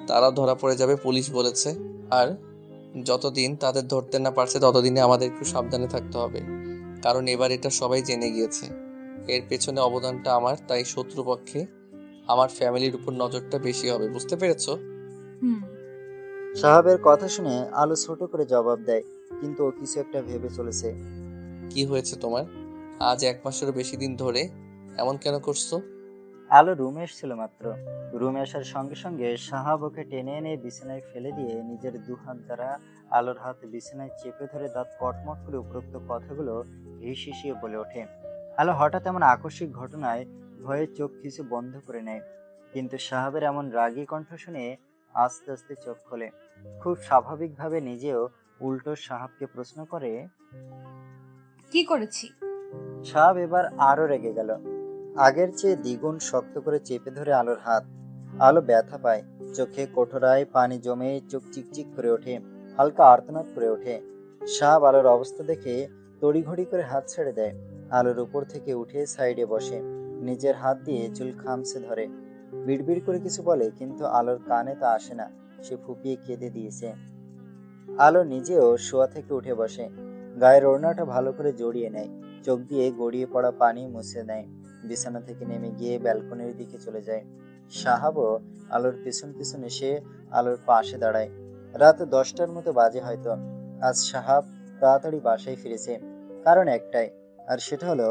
তারাও ধরা পড়ে যাবে, পুলিশ বলেছে। আর যতদিন তাদের ধরতে না পারছে, ততদিনে আমাদের একটু সাবধানে থাকতে হবে, কারণ এবার এটা সবাই জেনে গিয়েছে। এর পেছনে অবদানটা আমার, তাই শত্রুপক্ষে আমার ফ্যামিলির উপর নজরটা বেশি হবে, বুঝতে পেরেছো? হুম। সাহাবের কথা শুনে আলো ছোট করে জবাব দেয়, কিন্তু ও কিছু একটা ভেবে চলেছে। কি হয়েছে তোমার? আজ 1 মাসেরও বেশি দিন ধরে এমন কেন করছো? আলো রুমে এসেছিল মাত্র। রুমে আসার সঙ্গে সঙ্গে সাহাব ওকে টেনে এনে বিছানায় ফেলে দিয়ে নিজের দুহাত দ্বারা আলোর হাত বিছানায় চেপে ধরে দাঁত কটমট করে উপরোক্ত কথাগুলো হিসিয়ে বলে ওঠে। আলো হঠাৎ এমন আকস্মিক ঘটনায় ভয়ে চোখ কিছু বন্ধ করে নেয়, কিন্তু সাহাবের এমন রাগী কণ্ঠ শুনে আস্তে আস্তে চোখ খোলে। খুব স্বাভাবিকভাবে নিজেও উল্টো সাহাবকে প্রশ্ন করে। কি করেছি? সাহাব এবার আরো রেগে গেল। আগের চেয়ে দ্বিগুণ শক্ত করে চেপে ধরে আলোর হাত। আলো ব্যথা পায়, চোখে কোঠরায় পানি জমে চোখ চিকচিক করে ওঠে, হালকা আর্তনাদ করে ওঠে। সাহাব আলোর অবস্থা দেখে তড়িঘড়ি করে হাত ছেড়ে দেয়। আলোর উপর থেকে উঠে সাইডে বসে, নিজের হাত দিয়ে চুল খামছে ধরে। বিড়বিড় করে কিছু বলে, কিন্তু আলোর কানে তা আসে না। সে ফুপিয়ে কেঁদে দিয়েছে। আলো নিজেও শোয়া থেকে উঠে বসে, গায়ের ওড়নাটা ভালো করে জড়িয়ে নেয়, চোখ দিয়ে গড়িয়ে পড়া পানি মুছে নেয়। বিছানা থেকে নেমে গিয়ে ব্যালকনির দিকে চলে যায়। সাহাবও আলোর পিছন পিছন এসে আলোর পাশে দাঁড়ায়। রাত 10টার মতো বাজে হয়তো। আজ সাহাব তাড়াতাড়ি বাসায় ফিরেছে, কারণ একটাই, আর সেটা হলো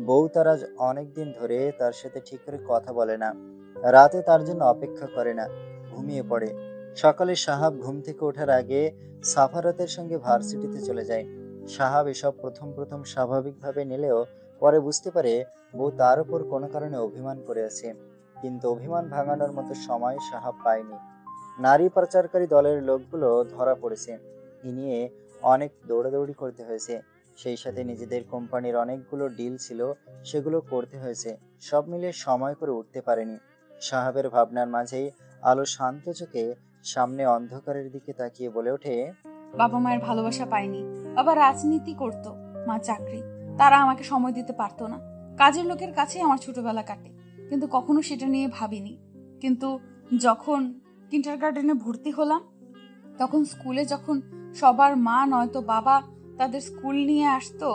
বউ তার আজ অনেকদিন ধরে তার সাথে ঠিক করে কথা বলে না। রাতে তার জন্য অপেক্ষা করে না, ঘুমিয়ে পড়ে। সকালে সাহাব ঘুম থেকে ওঠার আগে সাফারতের সঙ্গে ভার্সিটিতে চলে যায়। সাহাব এসব প্রথম প্রথম স্বাভাবিকভাবে নিলেও পরে বুঝতে পারে বউ তার উপর কোনো কারণে অভিমান করে আছে। কিন্তু অভিমান ভাঙানোর মতো সময় সাহাব পায়নি। নারী পাচারকারী দলের লোকগুলো ধরা পড়েছে, এ নিয়ে অনেক দৌড়াদৌড়ি করতে হয়েছে। সেই সাথে নিজেদের কোম্পানির অনেকগুলো ডিল ছিল, সেগুলো করতে হয়েছে। সব মিলে সময় করে উঠতে পারেনি। সাহাবের ভাবনার মাঝেই আলো শান্ত চোখে সামনে অন্ধকারের দিকে তাকিয়ে বলে ওঠে, বাবা মায়ের ভালোবাসা পাইনি। বাবা রাজনীতি করত, মা চাকরি। তারা আমাকে সময় দিতে পারতো না। কাজের লোকের কাছেই আমার ছোটবেলা কাটে, কিন্তু কখনো সেটা নিয়ে ভাবিনি। কিন্তু যখন কিন্ডারগার্টেনে ভর্তি হলাম, তখন স্কুলে যখন সবার মা নয়তো বাবা তাদের স্কুল নিয়ে আসতো,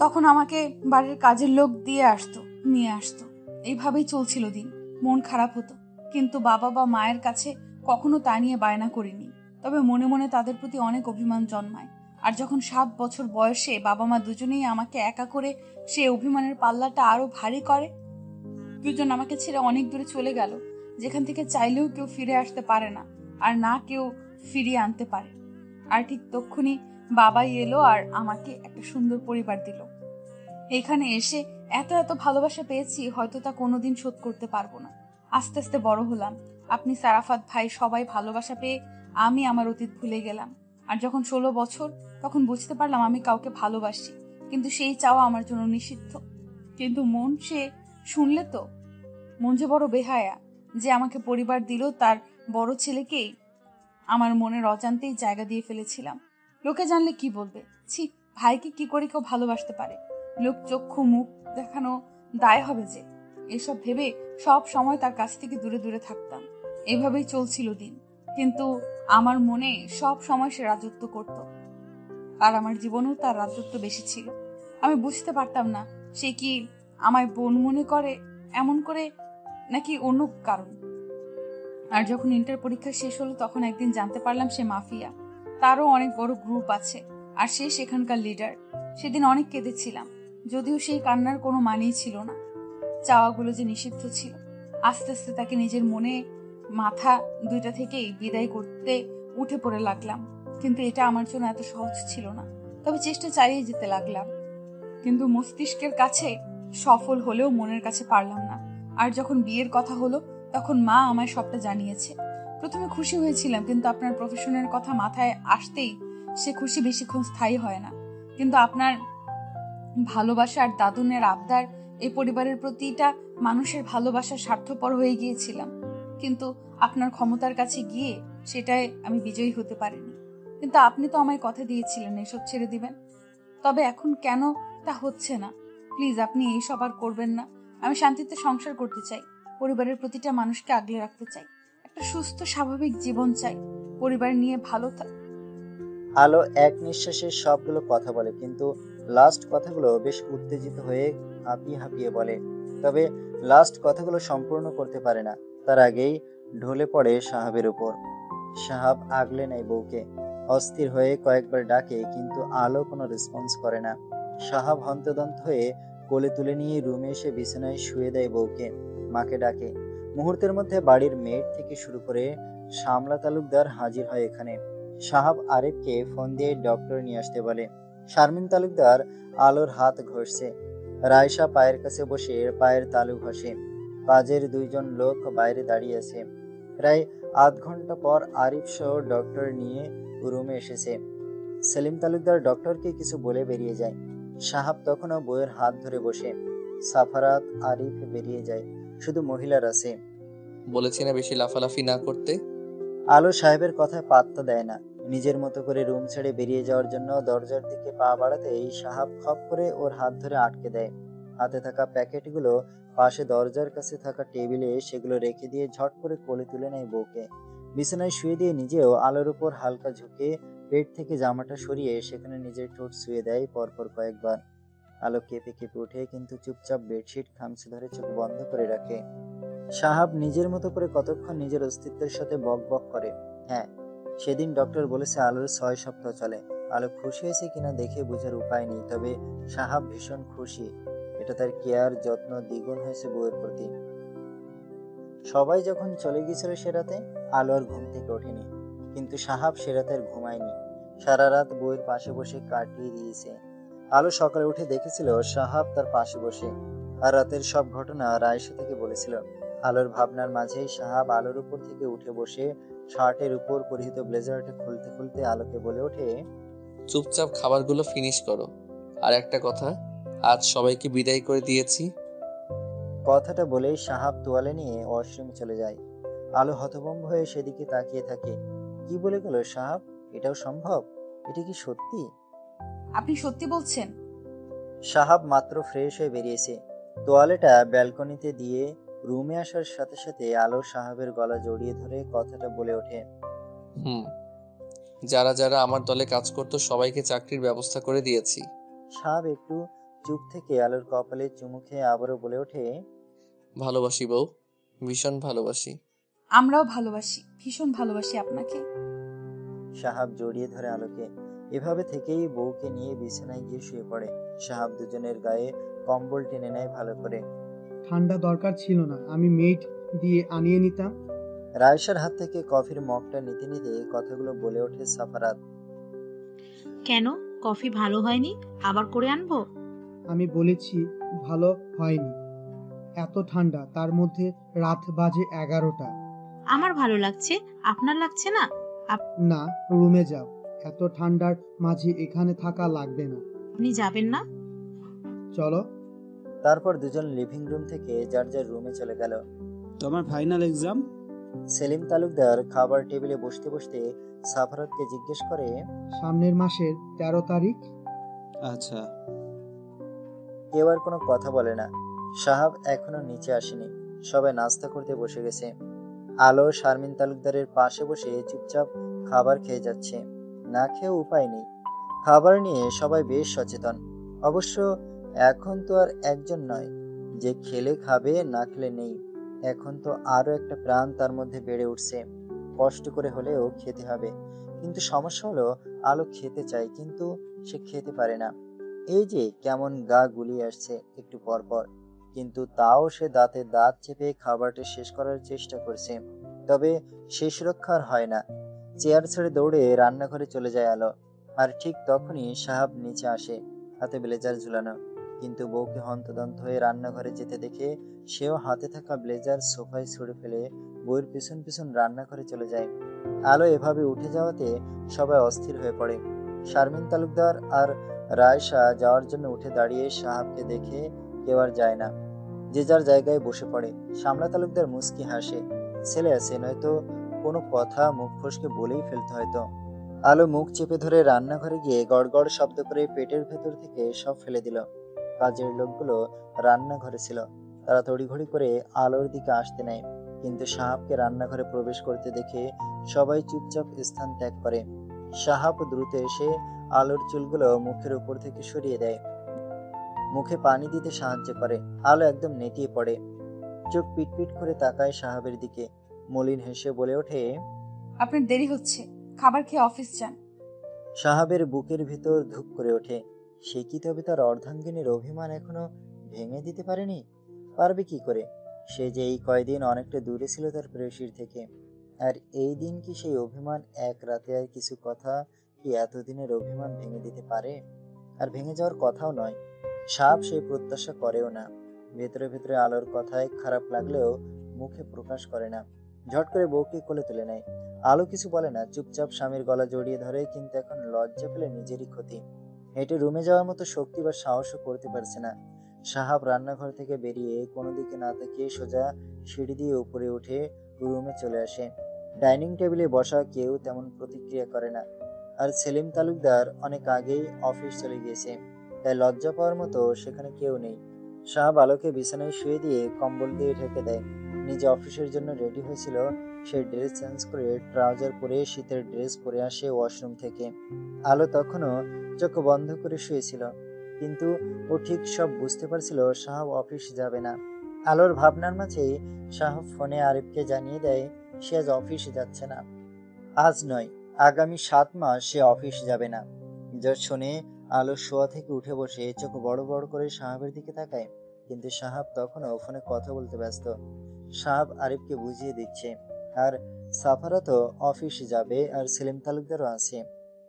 তখন আমাকে বাড়ির কাজের লোক দিয়ে আসতো, নিয়ে আসতো। এইভাবেই চলছিল দিন। মন খারাপ হতো, কিন্তু বাবা বা মায়ের কাছে কখনো তা নিয়ে বায়না করিনি। তবে মনে মনে তাদের প্রতি অনেক অভিমান জন্মায়। আর যখন 7 বছর বয়সে বাবা মা দুজনেই আমাকে একা করে সে অভিমানের পাল্লাটা আরো ভারী করে। দুজন আমাকে ছেড়ে অনেক দূরে চলে গেল, যেখান থেকে চাইলেও কেউ ফিরে আসতে পারে না, আর না কেউ ফিরিয়ে আনতে পারে। আর ঠিক তক্ষুনি বাবাই এলো আর আমাকে একটা সুন্দর পরিবার দিল। এখানে এসে এত এত ভালোবাসা পেয়েছি, হয়তো তা কোনোদিন শোধ করতে পারবো না। আস্তে আস্তে বড় হলাম, আপনি, সারাফাত ভাই, সবাই ভালোবাসা পেয়ে আমি আমার অতীত ভুলে গেলাম। আর যখন 16 বছর, তখন বুঝতে পারলাম আমি কাউকে ভালোবাসি, কিন্তু সেই চাওয়া আমার জন্য নিষিদ্ধ। কিন্তু মন সে শুনলে তো, মন যে বড় বেহায়া, যে আমাকে পরিবার দিল তার বড় ছেলেকেই আমার মনের অজান্তেই জায়গা দিয়ে ফেলেছিলাম। লোকে জানলে কি বলবে? ছি, ভাইকে কি করে কেউ ভালোবাসতে পারে? লোক চক্ষু মুখ দেখানো দায় হবে যে। এসব ভেবে সব সময় তার কাছ থেকে দূরে দূরে থাকতাম। এভাবেই চলছিল দিন। কিন্তু আমার মনে সব সময় সে রাজত্ব করত, আর আমার জীবনেও তার রাজত্ব বেশি ছিল। আমি বুঝতে পারতাম না সে কি আমায় বোন মনে করে এমন করে, নাকি অন্য কারণ। আর যখন ইন্টার পরীক্ষা শেষ হলো তখন একদিন জানতে পারলাম সে মাফিয়া। তারও অনেক বড় গ্রুপ আছে, আর সে সেখানকার লিডার। সেদিন অনেক কেঁদেছিলাম, যদিও সেই কান্নার কোনো মানেই ছিল না। চাওয়াগুলো যে নিষিদ্ধ ছিল। আস্তে আস্তে তাকে নিজের মনে মাথা দুইটা থেকেই বিদায় করতে উঠে পড়ে লাগলাম। কিন্তু এটা আমার জন্য এত সহজ ছিল না। তবে চেষ্টা চালিয়ে যেতে লাগলাম। কিন্তু মস্তিষ্কের কাছে সফল হলেও মনের কাছে পারলাম না। আর যখন বিয়ের কথা হলো তখন মা আমায় সবটা জানিয়েছে। প্রথমে খুশি হয়েছিলাম, কিন্তু আপনার প্রফেশনের কথা মাথায় আসতেই সে খুশি বেশিক্ষণ স্থায়ী হয় না। কিন্তু আপনার ভালোবাসা আর দাদুনের আবদার, এই পরিবারের প্রতিটা মানুষের ভালোবাসা স্বার্থপর হয়ে গিয়েছিলাম। কিন্তু আপনার ক্ষমতার কাছে গিয়ে সেটাই আমি বিজয়ী হতে পারিনি। কিন্তু আপনি তো আমায় কথা দিয়েছিলেন এসব ছেড়ে দিবেন। তবে এখন কেন তা হচ্ছে না? প্লিজ আপনি এইসব আর করবেন না। আমি শান্তিতে সংসার করতে চাই, পরিবারের প্রতিটা মানুষকে আগলে রাখতে চাই, একটা সুস্থ স্বাভাবিক জীবন চাই, পরিবার নিয়ে ভালো আলো এক নিঃশ্বাসে সবগুলো কথা বলে, কিন্তু লাস্ট কথাগুলো বেশ উত্তেজিত হয়ে হাঁপিয়ে হাঁপিয়ে বলে। তবে লাস্ট কথাগুলো সম্পূর্ণ করতে পারে না, তার আগেই ঢলে পড়ে সাহাবের উপর। সাহাব আগলে নেয় বউকে, অস্থির হয়ে কয়েকবার ডাকে, কিন্তু আলো কোনো রেসপন্স করে না। সাহাব হন্তদন্ত হয়ে কোলে তুলে নিয়ে রুমে এসে বিছানায় শুয়ে দেয় বউকে, মাকে ডাকে। মুহূর্তের মধ্যে বাড়ির মেয়ের থেকে শুরু করে শামলা তালুকদার হাজির হয় এখানে। সাহাব আরিফকে ফোন দিয়ে ডক্টর নিয়ে আসতে বলে। শারমিন তালুকদার আলোর হাত ঘষছে। রায়শা পায়ের কাছে বসে পায়ের তালু ঘষে। কাজের দুইজন লোক বাইরে দাঁড়িয়ে আছে। প্রায় আধ ঘন্টা পর আরিফ সহ ডক্টর নিয়ে রুমে এসেছে। সেলিম তালুকদার ডক্টরকে কিছু বলে বেরিয়ে যায়। সাহাব তখনও বইয়ের হাত ধরে বসে। সাফারাত আরিফ বেরিয়ে যায়, শুধু মহিলার আছে। বলেছি না বেশি লাফালাফি না করতে। আলো সাহেবের কথায় পাত্তা দেয় না। নিজের মতো করে রুম ছেড়ে বেরিয়ে যাওয়ার জন্য দরজার দিকে পা বাড়াতেই সাহাব খপ করে ওর হাত ধরে আটকে দেয়। হাতে থাকা প্যাকেটগুলো পাশে দরজার কাছে থাকা টেবিলে সেগুলো রেখে দিয়ে ঝট করে কোলে তুলে নেয় বউকে। বিছানায় শুয়ে দিয়ে নিজেও আলোর উপর হালকা ঝুঁকে পেট থেকে জামাটা সরিয়ে সেখানে নিজের ঠোঁট শুয়ে দেয় পরপর কয়েকবার। আলো কেঁপে কেঁপে ওঠে, কিন্তু চুপচাপ বেডশিট খামচে ধরে চোখ বন্ধ করে রাখে। সাহাব নিজের মতো করে কতক্ষণ নিজের অস্তিত্বের সাথে বক বক করে। হ্যাঁ, সেদিন ডক্টর বলেছে আলোর 6 সপ্তাহ চলে। আলো খুশি হয়েছে কিনা দেখে বোঝার উপায় নেই, তবে সাহাব ভীষণ খুশি। এটা তার কেয়ার যত্ন দ্বিগুণ হয়েছে বউয়ের প্রতি। সবাই যখন চলে গিয়েছিল সে রাতে, আলো আর ঘুম থেকে ওঠেনি, কিন্তু সাহাব সে রাতে আর ঘুমায়নি। সারা রাত বউয়ের পাশে বসে কাটিয়ে দিয়েছে। আলো সকালে উঠে দেখেছিল সাহাব তার পাশে বসে, আর রাতের সব ঘটনা রায়শা থেকে বলেছিল। আলোর ভাবনার মাঝেই সাহাব আলোর উপর থেকে উঠে বসে শার্টের উপর পরিহিত ব্লেজারটা খুলতে খুলতে আলোকে বলে ওঠে, চুপচাপ খাবারগুলো ফিনিশ করো। আর একটা কথা, আজ সবাইকে বিদায় করে দিয়েছি। কথাটা বলেই সাহাব তোয়ালে নিয়ে ওয়াশরুমে চলে যায়। আলো হতভম্ব হয়ে সেদিকে তাকিয়ে থাকে। কি বলে গেল সাহাব? এটাও সম্ভব? এটা কি সত্যি? আপনি সত্যি বলছেন? সাহাব মাত্র ফ্রেশ হয়ে বেরিয়েছে। তোয়ালেটা ব্যালকনিতে দিয়ে রুমে আসার সাথে সাথে আলো সাহাবের গলা জড়িয়ে ধরে কথাটা বলে ওঠে, হুম, যারা যারা আমার দলে কাজ করতো সবাইকে চাকরির ব্যবস্থা করে দিয়েছি। সাহাব একটু চুপ থেকে আলোর কপালে চুমু খেয়ে আবারও বলে ওঠে, ভালোবাসি বউ, ভীষণ ভালোবাসি। আমরাও ভালোবাসি, ভীষণ ভালোবাসি আপনাকে। সাহাব জড়িয়ে ধরে আলোকে। এভাবে থেকেই বউকে নিয়ে বিছানায় গিয়ে শুয়ে পড়ে। সাহাব দুজনের গায়ে কম্বল টেনে নেয় ভালো করে। ঠান্ডা দরকার ছিল না, আমি মেড দিয়ে আনিয়ে নিতাম। রায়শার হাত থেকে কফির মগটা নিতে নিতে কথাগুলো বলে ওঠে সাফারাত। কেন, কফি ভালো হয়নি? আবার করে আনবো? আমি বলেছি ভালো হয়নি। এত ঠান্ডা, তার মধ্যে রাত বাজে 11টা। আমার ভালো লাগছে, আপনার লাগছে না? না, রুমে যাও। এত ঠান্ডার মাঝে এখানে থাকা লাগবে না। আপনি যাবেন না? চলো। তারপর দুজন লিভিং রুম থেকে যার যার রুমে চলে গেল। তোমার ফাইনাল এক্সাম? সেলিম তালুকদার খাবার টেবিলে বসতে বসতে সাফারাতকে জিজ্ঞেস করে, সামনের মাসের 13 তারিখ। আচ্ছা। কেউ আর কোনো কথা বলে না। সাহাব এখনো নিচে আসেনি, সবাই নাস্তা করতে বসে গেছে। আলো শারমিন তালুকদারের পাশে বসে চুপচাপ খাবার খেয়ে যাচ্ছে। না খেয়েও উপায় নেই, খাবার নিয়ে সবাই বেশ সচেতন। অবশ্য এখন তো আর একজন নয় যে খেলে খাবে, না খেলে নেই। এখন তো আরো একটা প্রাণ তার মধ্যে বেড়ে উঠছে। কষ্ট করে হলেও খেতে হবে। কিন্তু সমস্যা হলো, আলো খেতে চায় কিন্তু সে খেতে পারে না। এই যে কেমন গা গুলিয়ে আসছে একটু পর পর, কিন্তু তাও সে দাঁতে দাঁত চেপে খাবারটা শেষ করার চেষ্টা করছে। তবে শেষ রক্ষা আর হয় না। চেয়ার ছেড়ে দৌড়ে রান্নাঘরে চলে যায় আলো। আর ঠিক তখনই সাহাব নিচে আসে, হাতে ব্লেজার ঝুলানো। কিন্তু বউকে হন্তদন্ত হয়ে রান্নাঘরে যেতে দেখে সেও হাতে থাকা ব্লেজার সোফায় ছুঁড়ে ফেলে বউয়ের পিছন পিছন রান্নাঘরে চলে যায়। আলো এভাবে উঠে যাওয়াতে সবাই অস্থির হয়ে পড়ে। শারমিন তালুকদার আর রায়শা যাওয়ার জন্য উঠে দাঁড়িয়ে সাহাবকে দেখে কেউ আর যায় না, যে যার জায়গায় বসে পড়ে। শামলা তালুকদার মুচকি হাসে, ছেলে আছে, নয়তো কোনো কথা মুখ ফসকে বলেই ফেলতে হয়তো। আলো মুখ চেপে ধরে রান্নাঘরে গিয়ে গড়গড় শব্দ করে পেটের ভেতর থেকে সব ফেলে দিল। কাজের লোকগুলো রান্নাঘরে ছিল, তারা তড়িঘড়ি করে আলোর দিকে আসতে নেয়। কিন্তু সাহাবকে রান্নাঘরে প্রবেশ করতে দেখে সবাই চুপচাপ স্থান ত্যাগ করে। সাহাব দ্রুত এসে আলোর চুলগুলো মুখের উপর থেকে সরিয়ে দেয়, মুখে পানি দিতে সাহায্য করে। আলো একদম নেতিয়ে পড়ে, চোখ পিটপিট করে তাকায় সাহাবের দিকে। মলিন হেসে বলে ওঠে, আপনার দেরি হচ্ছে, খাবার খেয়ে অফিস যান। সাহাবের বুকের ভিতর ধুপ করে ওঠে। সে কি তবে তার অর্ধাঙ্গিনীর অভিমান এখনো ভেঙে দিতে পারেনি? পারবে কি করে? সে যে এই কয়দিন অনেকটা দূরে ছিল তার প্রেয়সীর থেকে। আর এই দিন কি সেই অভিমান, এক রাতে আর কিছু কথা কি এতদিনের অভিমান ভেঙে দিতে পারে? আর ভেঙে যাওয়ার কথাও নয়। সাপ সেই প্রত্যাশা করেও না। ভেতরে ভেতরে আলোর কথায় খারাপ লাগলেও মুখে প্রকাশ করে না। ঝট করে বউকে কোলে তুলে নেয়। আলো কিছু বলে না, চুপচাপ স্বামীর গলা জড়িয়ে ধরে। কিন্তু এখন লজ্জা পেলে নিজেরই ক্ষতি। হেঁটে রুমে যাওয়ার মতো শক্তি বা সাহসও করতে পারছে না। সাহাব রান্নাঘর থেকে বেরিয়ে কোনো দিকে না তাকিয়ে সোজা সিঁড়ি দিয়ে উপরে উঠে রুমে চলে আসে। ডাইনিং টেবিলে বসা কেউ তেমন প্রতিক্রিয়া করে না। আর সেলিম তালুকদার অনেক আগেই অফিস চলে গিয়েছে, তাই লজ্জা পাওয়ার মতো সেখানে কেউ নেই। সাহাব আলোকে বিছানায় শুয়ে দিয়ে কম্বল দিয়ে ঢেকে দেয়। নিজে অফিসের জন্য রেডি হয়েছিল, সে ড্রেস চেঞ্জ করে ট্রাউজার পরে শীতের ড্রেস পরে আসে ওয়াশরুম থেকে। আলো তখনও চোখ বন্ধ করে শুয়েছিল, কিন্তু ও ঠিক সব বুঝতে পারছিল সাহাব অফিস যাবে না। আলোর ভাবনার মাঝেই সাহাব ফোনে আরিফকে জানিয়ে দেয় সে আজ অফিস যাচ্ছে না। আজ নয়, আগামী 7 মাস সে অফিস যাবে না। যা শুনে আলো শোয়া থেকে উঠে বসে চোখ বড় বড় করে সাহাবের দিকে তাকায়। কিন্তু সাহাব তখনও ফোনে কথা বলতে ব্যস্ত। সাহাব আরিফকে বুঝিয়ে দিচ্ছে। আর সাফারা তো অফিস যাবে, আর সেলিম তালুকদারও আছে,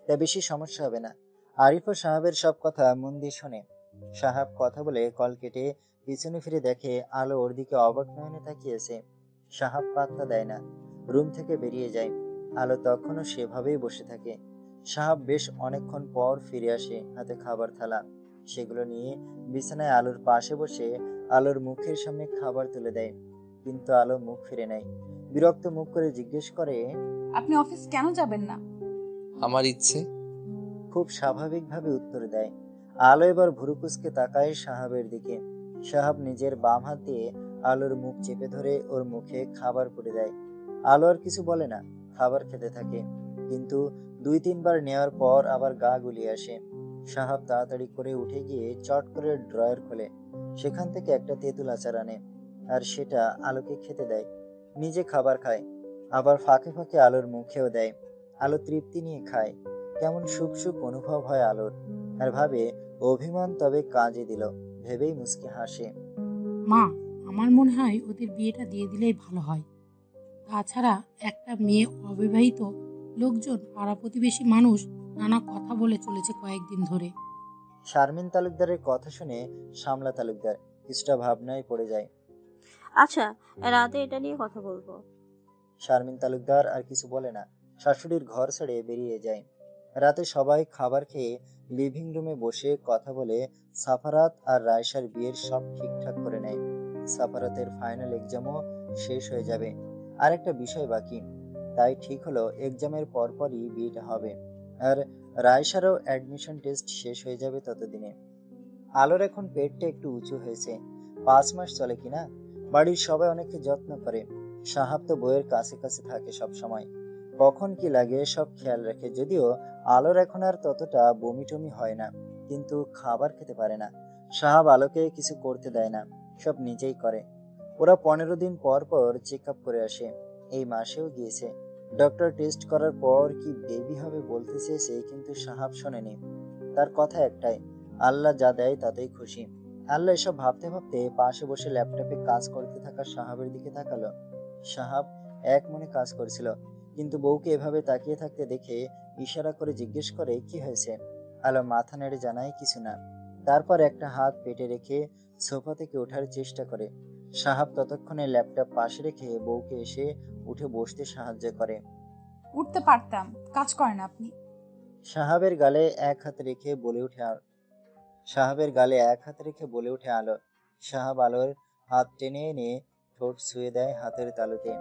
তাই বেশি সমস্যা হবে না। আরিফ ও সাহাবের সব কথা মন দিয়ে শোনে। সাহাব কথা বলে কল কেটে পিছনে ফিরে দেখে আলো ওর দিকে অবাক নয়নে তাকিয়েছে। সাহাব পাত্তা দেয় না, রুম থেকে বেরিয়ে যায়। আলো তখনও সেভাবেই বসে থাকে। সাহাব বেশ অনেকক্ষণ পর ফিরে আসে, হাতে খাবার থালা। সেগুলো নিয়ে বিছানায় আলোর পাশে বসে আলোর মুখের সামনে খাবার তুলে দেয়। কিন্তু আলো মুখ ফিরে নেয়, বিরক্ত মুখ করে জিজ্ঞেস করে, আপনি অফিস কেন যাবেন না? আমার ইচ্ছে। খুব স্বাভাবিকভাবে উত্তর দেয়। আলো এবার ভুরু কুঁচকে তাকায় সাহাবের দিকে। সাহাব নিজের বাম হাত দিয়ে আলোর মুখ চেপে ধরে ওর মুখে খাবার পুরে দেয়। আলো আর কিছু বলে না, খাবার খেতে থাকে। কিন্তু 2-3 বার নেওয়ার পর আবার গা গুলিয়ে আসে। সাহাব তাড়াতাড়ি করে উঠে গিয়ে চট করে ড্রয়ার খোলে, সেখান থেকে একটা তেঁতুল আচার আনে, আর সেটা আলোকে খেতে দেয়। নিজে খাবার খায়, আবার ফাঁকে ফাঁকে আলোর মুখেও দেয়। আলো তৃপ্তি নিয়ে খায়। কেমন সুখ সুখ অনুভব হয় আলোর। আর ভাবে অভিমান তবে কাজে দিল, ভেবেই মুচকি হাসে। মা, আমার মনে হয় ওদের বিয়েটা দিয়ে দিলেই ভালো হয়। তাছাড়া একটা মেয়ে, অবিবাহিত লোকজন, পাড়া প্রতিবেশী মানুষ নানা কথা বলে চলেছে কয়েকদিন ধরে। শারমিন তালুকদারের কথা শুনে শামলা তালুকদার কিছুটা ভাবনায় পড়ে যায়। আচ্ছা, রাতে এটা নিয়ে কথা বলবো। শারমিন তালুকদার আর কিছু বলে না, শাশুড়ির ঘর ছেড়ে বেরিয়ে যায়। রাতে সবাই খাবার খেয়ে লিভিং রুমে বসে কথা বলে সাফারাত আর রায়শার বিয়ের সব ঠিকঠাক করে নেয়। সাফারাতের ফাইনাল এক্সামও শেষ হয়ে যাবে, আর একটা বিষয় বাকি। তাই ঠিক হলো এক্সামের পরপরই বিয়েটা হবে। আর রায়শারও অ্যাডমিশন টেস্ট শেষ হয়ে যাবে ততদিনে। আলোর এখন পেটটা একটু উঁচু হয়েছে, 5 মাস চলে কিনা। বাড়ির সবাই অনেককে যত্ন করে। সাহাব তো বইয়ের কাছে কাছে থাকে সব সময়, কখন কি লাগে সব খেয়াল রাখে। যদিও আলোর এখন আর ততটা বমি টমি হয় না, কিন্তু খাবার খেতে পারে না। সাহাব আলোকে কিছু করতে দেয় না, সব নিজেই করে। ওরা 15 দিন পর পর চেক আপ করে আসে। এই মাসেও গিয়েছে। ডক্টর টেস্ট করার পর কি বেবি হবে বলতে চেয়েছে, কিন্তু সাহাব শোনেনি। তার কথা একটাই, আল্লাহ যা দেয় তাতেই খুশি। আল্লাহ এসব ভাবতে ভাবতে পাশে বসে ল্যাপটপে কাজ করতে থাকা সাহাবের দিকে তাকালো। সাহাব এক মনে কাজ করছিল, কিন্তু বউকে এভাবে তাকিয়ে থাকতে দেখে ইশারা করে জিজ্ঞেস করে, কি হয়েছে? আলো মাথা নেড়ে জানায়, কিছু না। তারপর একটা হাত পেটে রেখে সোফা থেকে ওঠার চেষ্টা করে। সাহাব ততক্ষণে ল্যাপটপ পাশে রেখে বউকে এসে উঠে বসতে সাহায্য করে। উঠতে পারতাম, কাজ করেন আপনি। সাহাবের গালে এক হাত রেখে বলে ওঠে আলো। সাহাব আলোর হাত টেনে এনে ঠোঁট ছুঁয়ে দেয় হাতের তালুতে।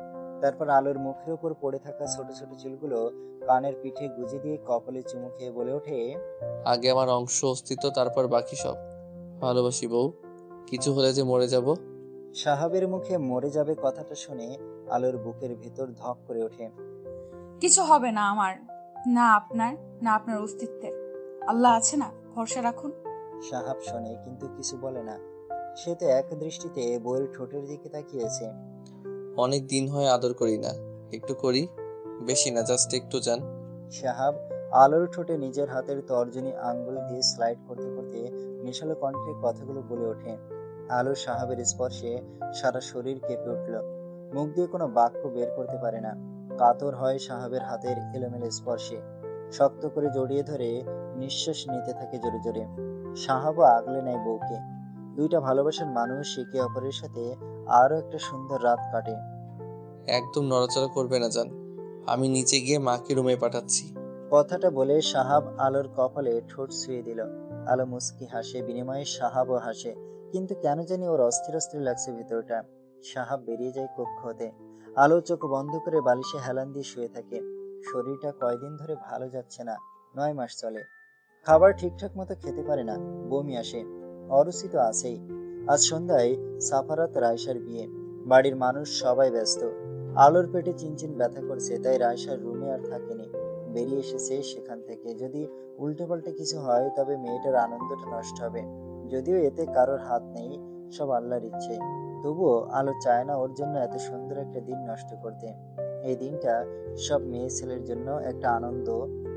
তারপর আলোর মুখের উপর পড়ে থাকা ছোট ছোট চুলগুলো কানের পিঠে গুজে দিয়ে কপালে চুমু খেয়ে বলে ওঠে, আগে আমার অংশ অস্তিত্ব, তারপর বাকি সব। ভালোবাসি বউ, কিছু হলে যে মরে যাব। সাহাবের মুখে মরে যাবে কথাটা শুনে আলোর বুকের ভেতর ধক করে ওঠে। কিছু হবে না আমার, না আপনার, না আপনার অস্তিত্বের। আল্লাহ আছে না, ভরসা রাখুন। সাহাব শোনে কিন্তু কিছু বলে না। সে তো এক দৃষ্টিতে বউয়ের ঠোঁটের দিকে তাকিয়েছে। অনেক দিন হয় আদর করি না, একটু করি, বেশি না, জাস্ট একটু জান। সাহাব আলোর ঠোঁটে নিজের হাতের তর্জনী আঙ্গুল দিয়ে স্লাইড করতে করতে নেশালো কণ্ঠে কথাগুলো বলে ওঠে। আলো সাহাবের স্পর্শে সারা শরীর কেঁপে উঠল। মুখ দিয়ে কোনো বাক্য বের করতে পারে না। কাতর হয় সাহাবের হাতের এলোমেলো স্পর্শে। শক্ত করে জড়িয়ে ধরে নিঃশ্বাস নিতে থাকে জোরে জোরে। সাহাবও আগলে নেয় বউকে। দুইটা ভালোবাসার মানুষ একে অপরের সাথে আরো একটা সুন্দর রাত কাটে। একদম নড়াচড়া করবে না জান, আমি নিচে গিয়ে মাকে রুমে পাঠাচ্ছি। কথাটা বলে সাহাব আলোর কপালে ঠোঁট ছুঁয়ে দিল। আলো মুস্কি হাসে, বিনিময়ে সাহাবও হাসে, কিন্তু কেন জানি ওর অস্থির অস্থির লাগছে ভিতরটা। সাহাব বেরিয়ে যায় কক্ষ হতে। আলো চোখ বন্ধ করে বালিশে হেলান দিয়ে শুয়ে থাকে। শরীরটা কয়দিন ধরে ভালো যাচ্ছে না, 9 মাস চলে। খাবার ঠিকঠাক মতো খেতে পারে না, বমি আসে। অরুচি তো আছেই। আজ সন্ধ্যায় সাফারাত রায়সার বিয়ে। বাড়ির মানুষ সবাই ব্যস্ত। আলোর পেটে চিনচিন ব্যথা করছে, তাই রায়সার রুমে আর থাকেনি, বেরিয়ে এসেছে সেখান থেকে। যদি উল্টে পাল্টে কিছু হয় তবে মেয়েটার আনন্দটা নষ্ট হবে। যদিও এতে কারোর হাত নেই, সব আল্লাহর ইচ্ছে। তবুও আলো চায় না ওর জন্য এত সুন্দর একটা দিন নষ্ট করতে। এই দিনটা সব মেয়ে ছেলের জন্য একটা আনন্দ,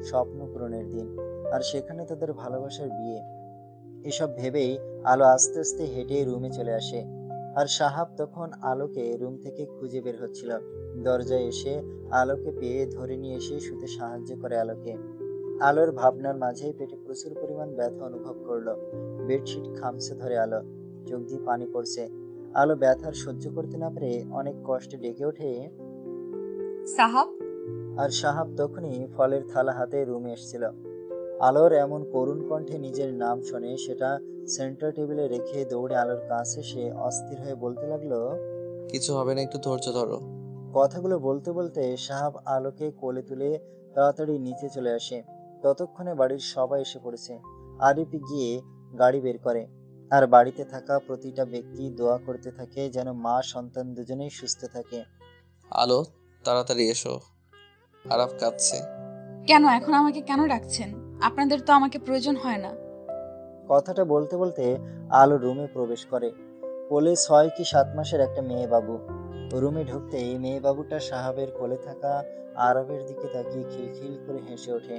স্বপ্ন পূরণের দিন, আর সেখানে তাদের ভালোবাসার বিয়ে। এসব ভেবেই আলো আস্তে আস্তে হেঁটে রুমে চলে আসে। আর সাহাব তখন আলোকে রুম থেকে খুঁজে বের হচ্ছিল। দরজায় এসে আলোকে পেয়ে ধরে নিয়ে এসে শুতে সাহায্য করে আলোকে। আলোর ভাবনার মাঝেই পেটে প্রচুর পরিমাণ ব্যথা অনুভব করলো। বেডশিট খামছে ধরে আলো, চোখ দিয়ে পানি পড়ছে। আলো ব্যথার সহ্য করতে না পেরে অনেক কষ্টে ডেকে ওঠে, সাহাব। আর সাহাব তখনই ফলের থালা হাতে রুমে এসেছিল। আলোর এমন করুণ কণ্ঠে নিজের নাম শুনে সেটা সেন্টার টেবিলে রেখে দৌড়ে আলোর কাছে সে অস্থির হয়ে বলতে লাগলো, কিছু হবে না, একটু ধৈর্য ধরো। কথাগুলো বলতে বলতে সাহাব আলোকে কোলে তুলে তাড়াতাড়ি নিচে চলে আসে। ততক্ষণে বাড়ির সবাই এসে পড়েছে। আরিফ গিয়ে গাড়ি বের করে, আর বাড়িতে থাকা প্রতিটা ব্যক্তি দোয়া করতে থাকে যেন মা সন্তান দুজনেই সুস্থ থাকে। আলো, তাড়াতাড়ি এসো, আরাফ কাঁদছে। কেন এখন আমাকে কেন ডাকছেন? আপনাদের তো আমাকে প্রয়োজন হয় না। কথাটা বলতে বলতে আলো রুমে প্রবেশ করে। কোলে 6 কি 7 মাসের একটা মেয়ে বাবু। রুমে ঢুকতেই মেয়ে বাবুটা সাহাবের কোলে থাকা আরবের দিকে তাকিয়ে খিলখিল করে হেসে ওঠে,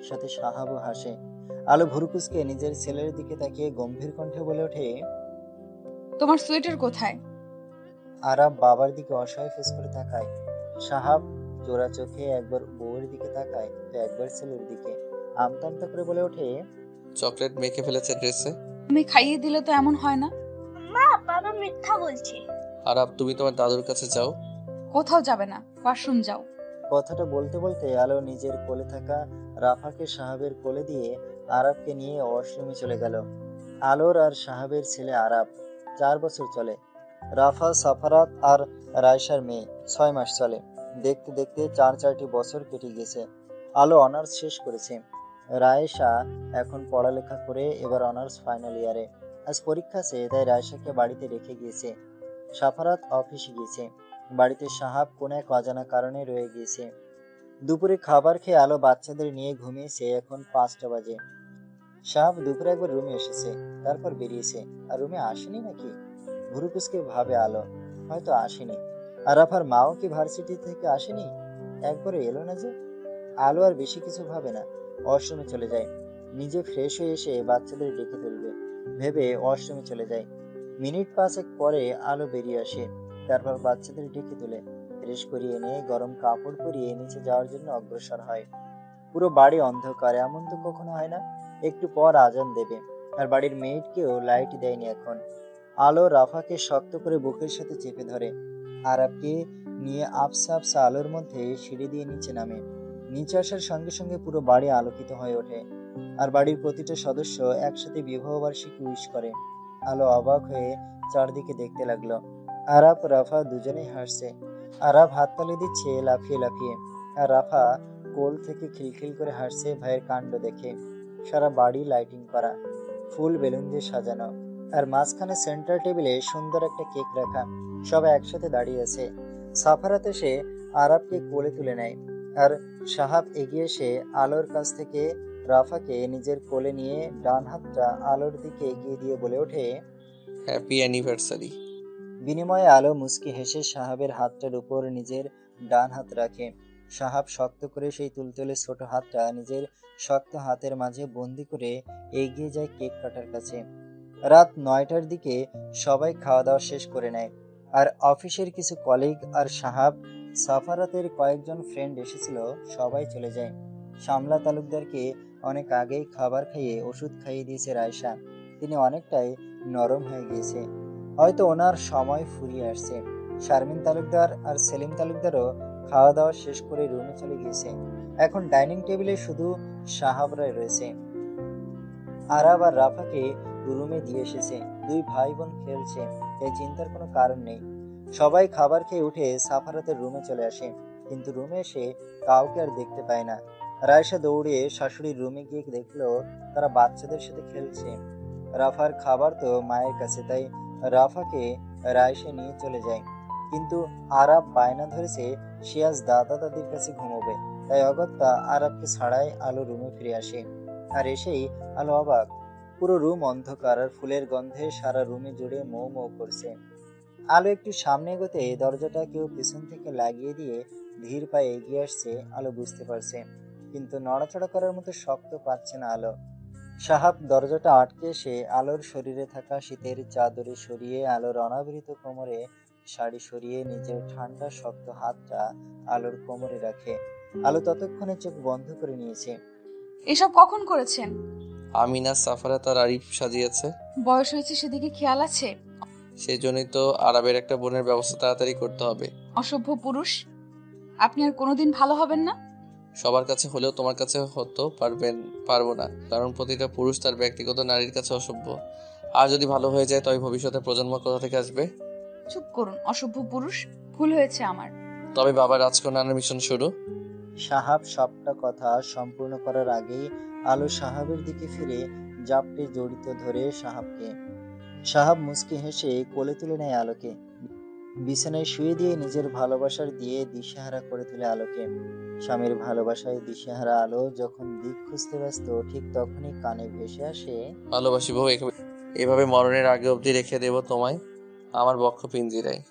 সাথে সাহাবও হাসে। আলো ভুরুকুসকে নিজের ছেলের দিকে তাকিয়ে গম্ভীর কণ্ঠে বলে ওঠে, তোমার সোয়েটার কোথায়? আরব বাবার দিকে অসহায় ফেস করে তাকায়। সাহাব জোড়া চোখে একবার বউয়ের দিকে তাকায় তো একবার ছেলের দিকে। আমতা আমতা করে বলে ওঠে, চকলেট মেখে ফেলেছে ড্রেসে। তুমি খাইয়ে দিলে তো এমন হয় না। মা, বাবা মিথ্যা বলছে। আরাফ, তুমি তোমার দাদুর কাছে যাও। কোথাও যাবে না, ওয়াশরুম যাও। কথাটা বলতে বলতে আলো নিজের কোলে থাকা রাফাকে সাহাবের কোলে দিয়ে আরাবকে নিয়ে ওয়াশরুমে চলে গেল। আলোর আর সাহাবের ছেলে আরাব 4 বছর চলে। রাফা সাফারাত আর রায়সার মেয়ে 6 মাস চলে। দেখতে দেখতে 4টি বছর কেটে গেছে। আলো অনার্স শেষ করেছে। রায়েশা এখন পড়ালেখা করে এবার অনার্স ফাইনাল ইয়ারে। আজ পরীক্ষা আছে, তাই রায়শাকে বাড়িতে রেখে গিয়েছে। সাফারাত অফিসে গিয়েছে। বাড়িতে সাহাব কোন এক অজানা কারণে রয়ে গিয়েছে। দুপুরে খাবার খেয়ে আলো বাচ্চাদের নিয়ে ঘুমিয়েছে। এখন 5টা বাজে। সাহাব দুপুরে একবার রুমে এসেছে, তারপর বেরিয়েছে। আর রুমে আসেনি নাকি? ভুরু কুঁচকে ভাবে আলো। হয়তো আসেনি। আরাফার মাও কি ভার্সিটি থেকে আসেনি? একবারও এলো না যে। আলো আর বেশি কিছু ভাবে না, ওয়াশরুমে চলে যায়। নিজে ফ্রেশ হয়ে এসে বাচ্চাদের ডেকে তুলবে ভেবে ওয়াশরুমে চলে যায়। মিনিট 5 পরে আলো বেরিয়ে আসে। তারপর বাচ্চাদের ডেকে তুলে ফ্রেশ করিয়ে এনে গরম কাপড় পরিয়ে নিচে যাওয়ার জন্য অগ্রসর হয়। পুরো বাড়ি অন্ধকার, এমন তো কখনো হয় না। একটু পর আজান দেবে, আর বাড়ির মেয়েটকেও লাইট দেয়নি এখন। আলো রাফাকে শক্ত করে বুকের সাথে চেপে ধরে। আরাবকে নিয়ে আবসা আবসা আলোর মধ্যে সিঁড়ি দিয়ে নিচে নামে। নিচে আসার সঙ্গে সঙ্গে পুরো বাড়ি আলোকিত হয়ে ওঠে, আর বাড়ির প্রতিটা সদস্য একসাথে বিবাহবার্ষিকী উইশ করে। আলো অবাক হয়ে চারদিকে দেখতে লাগলো। আরাব রাফা দুজনেই হাসছে। আরাব হাততালি দিচ্ছে লাফিয়ে লাফিয়ে, আর রাফা কোল থেকে খিলখিল করে হাসছে ভাইয়ের কাণ্ড দেখে। সারা বাড়ি লাইটিং করা, ফুল বেলুন দিয়ে সাজানো, আর মাঝখানে সেন্টার টেবিলে সুন্দর একটা কেক রাখা। সবাই একসাথে দাঁড়িয়ে আছে। সাফারাত এসে আরাবকে কোলে তুলে নেয়, আর সাহাব এগিয়ে এসে আলোর কাছ থেকে রাফাকে নিজের কোলে নিয়ে ডান হাতটা আলোর দিকে এগিয়ে দিয়ে বলে ওঠে, হ্যাপি অ্যানিভার্সারি। বিনিময়ে আলো মুচকি হেসে সাহাবের হাতটার উপর নিজের ডান হাত রাখে। সাহাব শক্ত করে সেই তুলতুলে ছোট হাতটা নিজের শক্ত হাতের মাঝে বন্দি করে এগিয়ে যায় কেক কাটার কাছে। রাত 9টার দিকে সবাই খাওয়া দাওয়া শেষ করে নেয়, আর অফিসের কিছু কলিগ আর সাহাব, সাফারাতের কয়েকজন ফ্রেন্ড এসেছিল, সবাই চলে যায়। শামলা তালুকদারকে অনেক আগেই খাবার খাইয়ে ওষুধ খাইয়ে দিয়েছে রায়শা। তিনি অনেকটাই নরম হয়ে গিয়েছে, হয়তো ওনার সময় ফুরিয়ে আসছে। শারমিন তালুকদার আর সেলিম তালুকদারও খাওয়া দাওয়া শেষ করে রুমে চলে গিয়েছে। এখন ডাইনিং টেবিলে শুধু সাহাবরাই রয়েছে। আরাব আর রাফাকে রুমে দিয়ে এসেছে। দুই ভাই বোন খেলছে, তাই চিন্তার কোনো কারণ নেই। সবাই খাবার খেয়ে উঠে সাফারাতের রুমে চলে আসে, কিন্তু রুমে এসে কাউকে আর দেখতে পায় না। রায়শা দৌড়ে শাশুড়ির রুমে গিয়ে দেখলো তারা বাচ্চাদের সাথে খেলছে। রাফার খাবার তো মায়ের কাছে, তাই রাফাকে রায়শা নিয়ে চলে যায়। কিন্তু আরাব বায়না ধরেছে সে আজ দাদা দাদির কাছে ঘুমোবে, তাই অগত্যা আরাবকে ছাড়াই আলো রুমে ফিরে আসে। আর এসেই আলো অবাক, পুরো রুম অন্ধকার, আর ফুলের গন্ধে সারা রুমে জুড়ে মৌ মৌ করছে। আলো একটু সামনে এগোতে দরজাটা কেউ পিছন থেকে লাগিয়ে দিয়ে ধীর পায়ে এগিয়ে আসছে। আলো বুঝতে পারছে, কিন্তু নড়াচড়া করার মতো শক্ত পাচ্ছে না আলো। সাহাব দরজাটা আটকে এসে আলোর শরীরে থাকা শীতের চাদরে সরিয়ে, আলোর অনাবৃত কোমরে শাড়ি সরিয়ে নিজের ঠান্ডা শক্ত হাতটা আলোর কোমরে রাখে। আলো ততক্ষণে চোখ বন্ধ করে নিয়েছে। এসব কখন করেছেন? আমিনা, সাফারাত আর আরিফ সাজিয়েছে। বয়স হয়েছে সেদিকে খেয়াল আছে? সেই জন্যই তো আরবের একটা বোনের ব্যবস্থা তাড়াতাড়ি করতে হবে। অসভ্য পুরুষ, আপনি আর কোনোদিন ভালো হবেন না। সবার কাছে হলেও তোমার কাছে হতো পারবো না, কারণ প্রতিটা পুরুষ তার ব্যক্তিগত নারীর কাছে অসভ্য। আর যদি ভালো হয়ে যায় তবে ভবিষ্যতে প্রজন্ম কোথা থেকে আসবে? চুপ করুন অসভ্য পুরুষ, ভুল হয়েছে আমার। তবে বাবা রাজকন্যার মিশন শুরু। সাহাব সবটা কথা সম্পূর্ণ করার আগেই আলো সাহাবের দিকে ফিরে জাপটে জড়িত ধরে সাহাবকে। সাহাব মুচকি হেসে কোলে তুলে নেয় আলোকে। বিছানায় শুয়ে দিয়ে নিজের ভালোবাসার দিয়ে দিশেহারা করে তোলে আলোকে। স্বামীর ভালোবাসায় দিশেহারা আলো যখন দিক খুঁজতে ব্যস্ত, ঠিক তখনই কানে ভেসে আসে, ভালোবাসি বউ, এভাবে মরণের আগে অবধি রেখে দেবো তোমায় আমার বক্ষ পিঞ্জিরায়।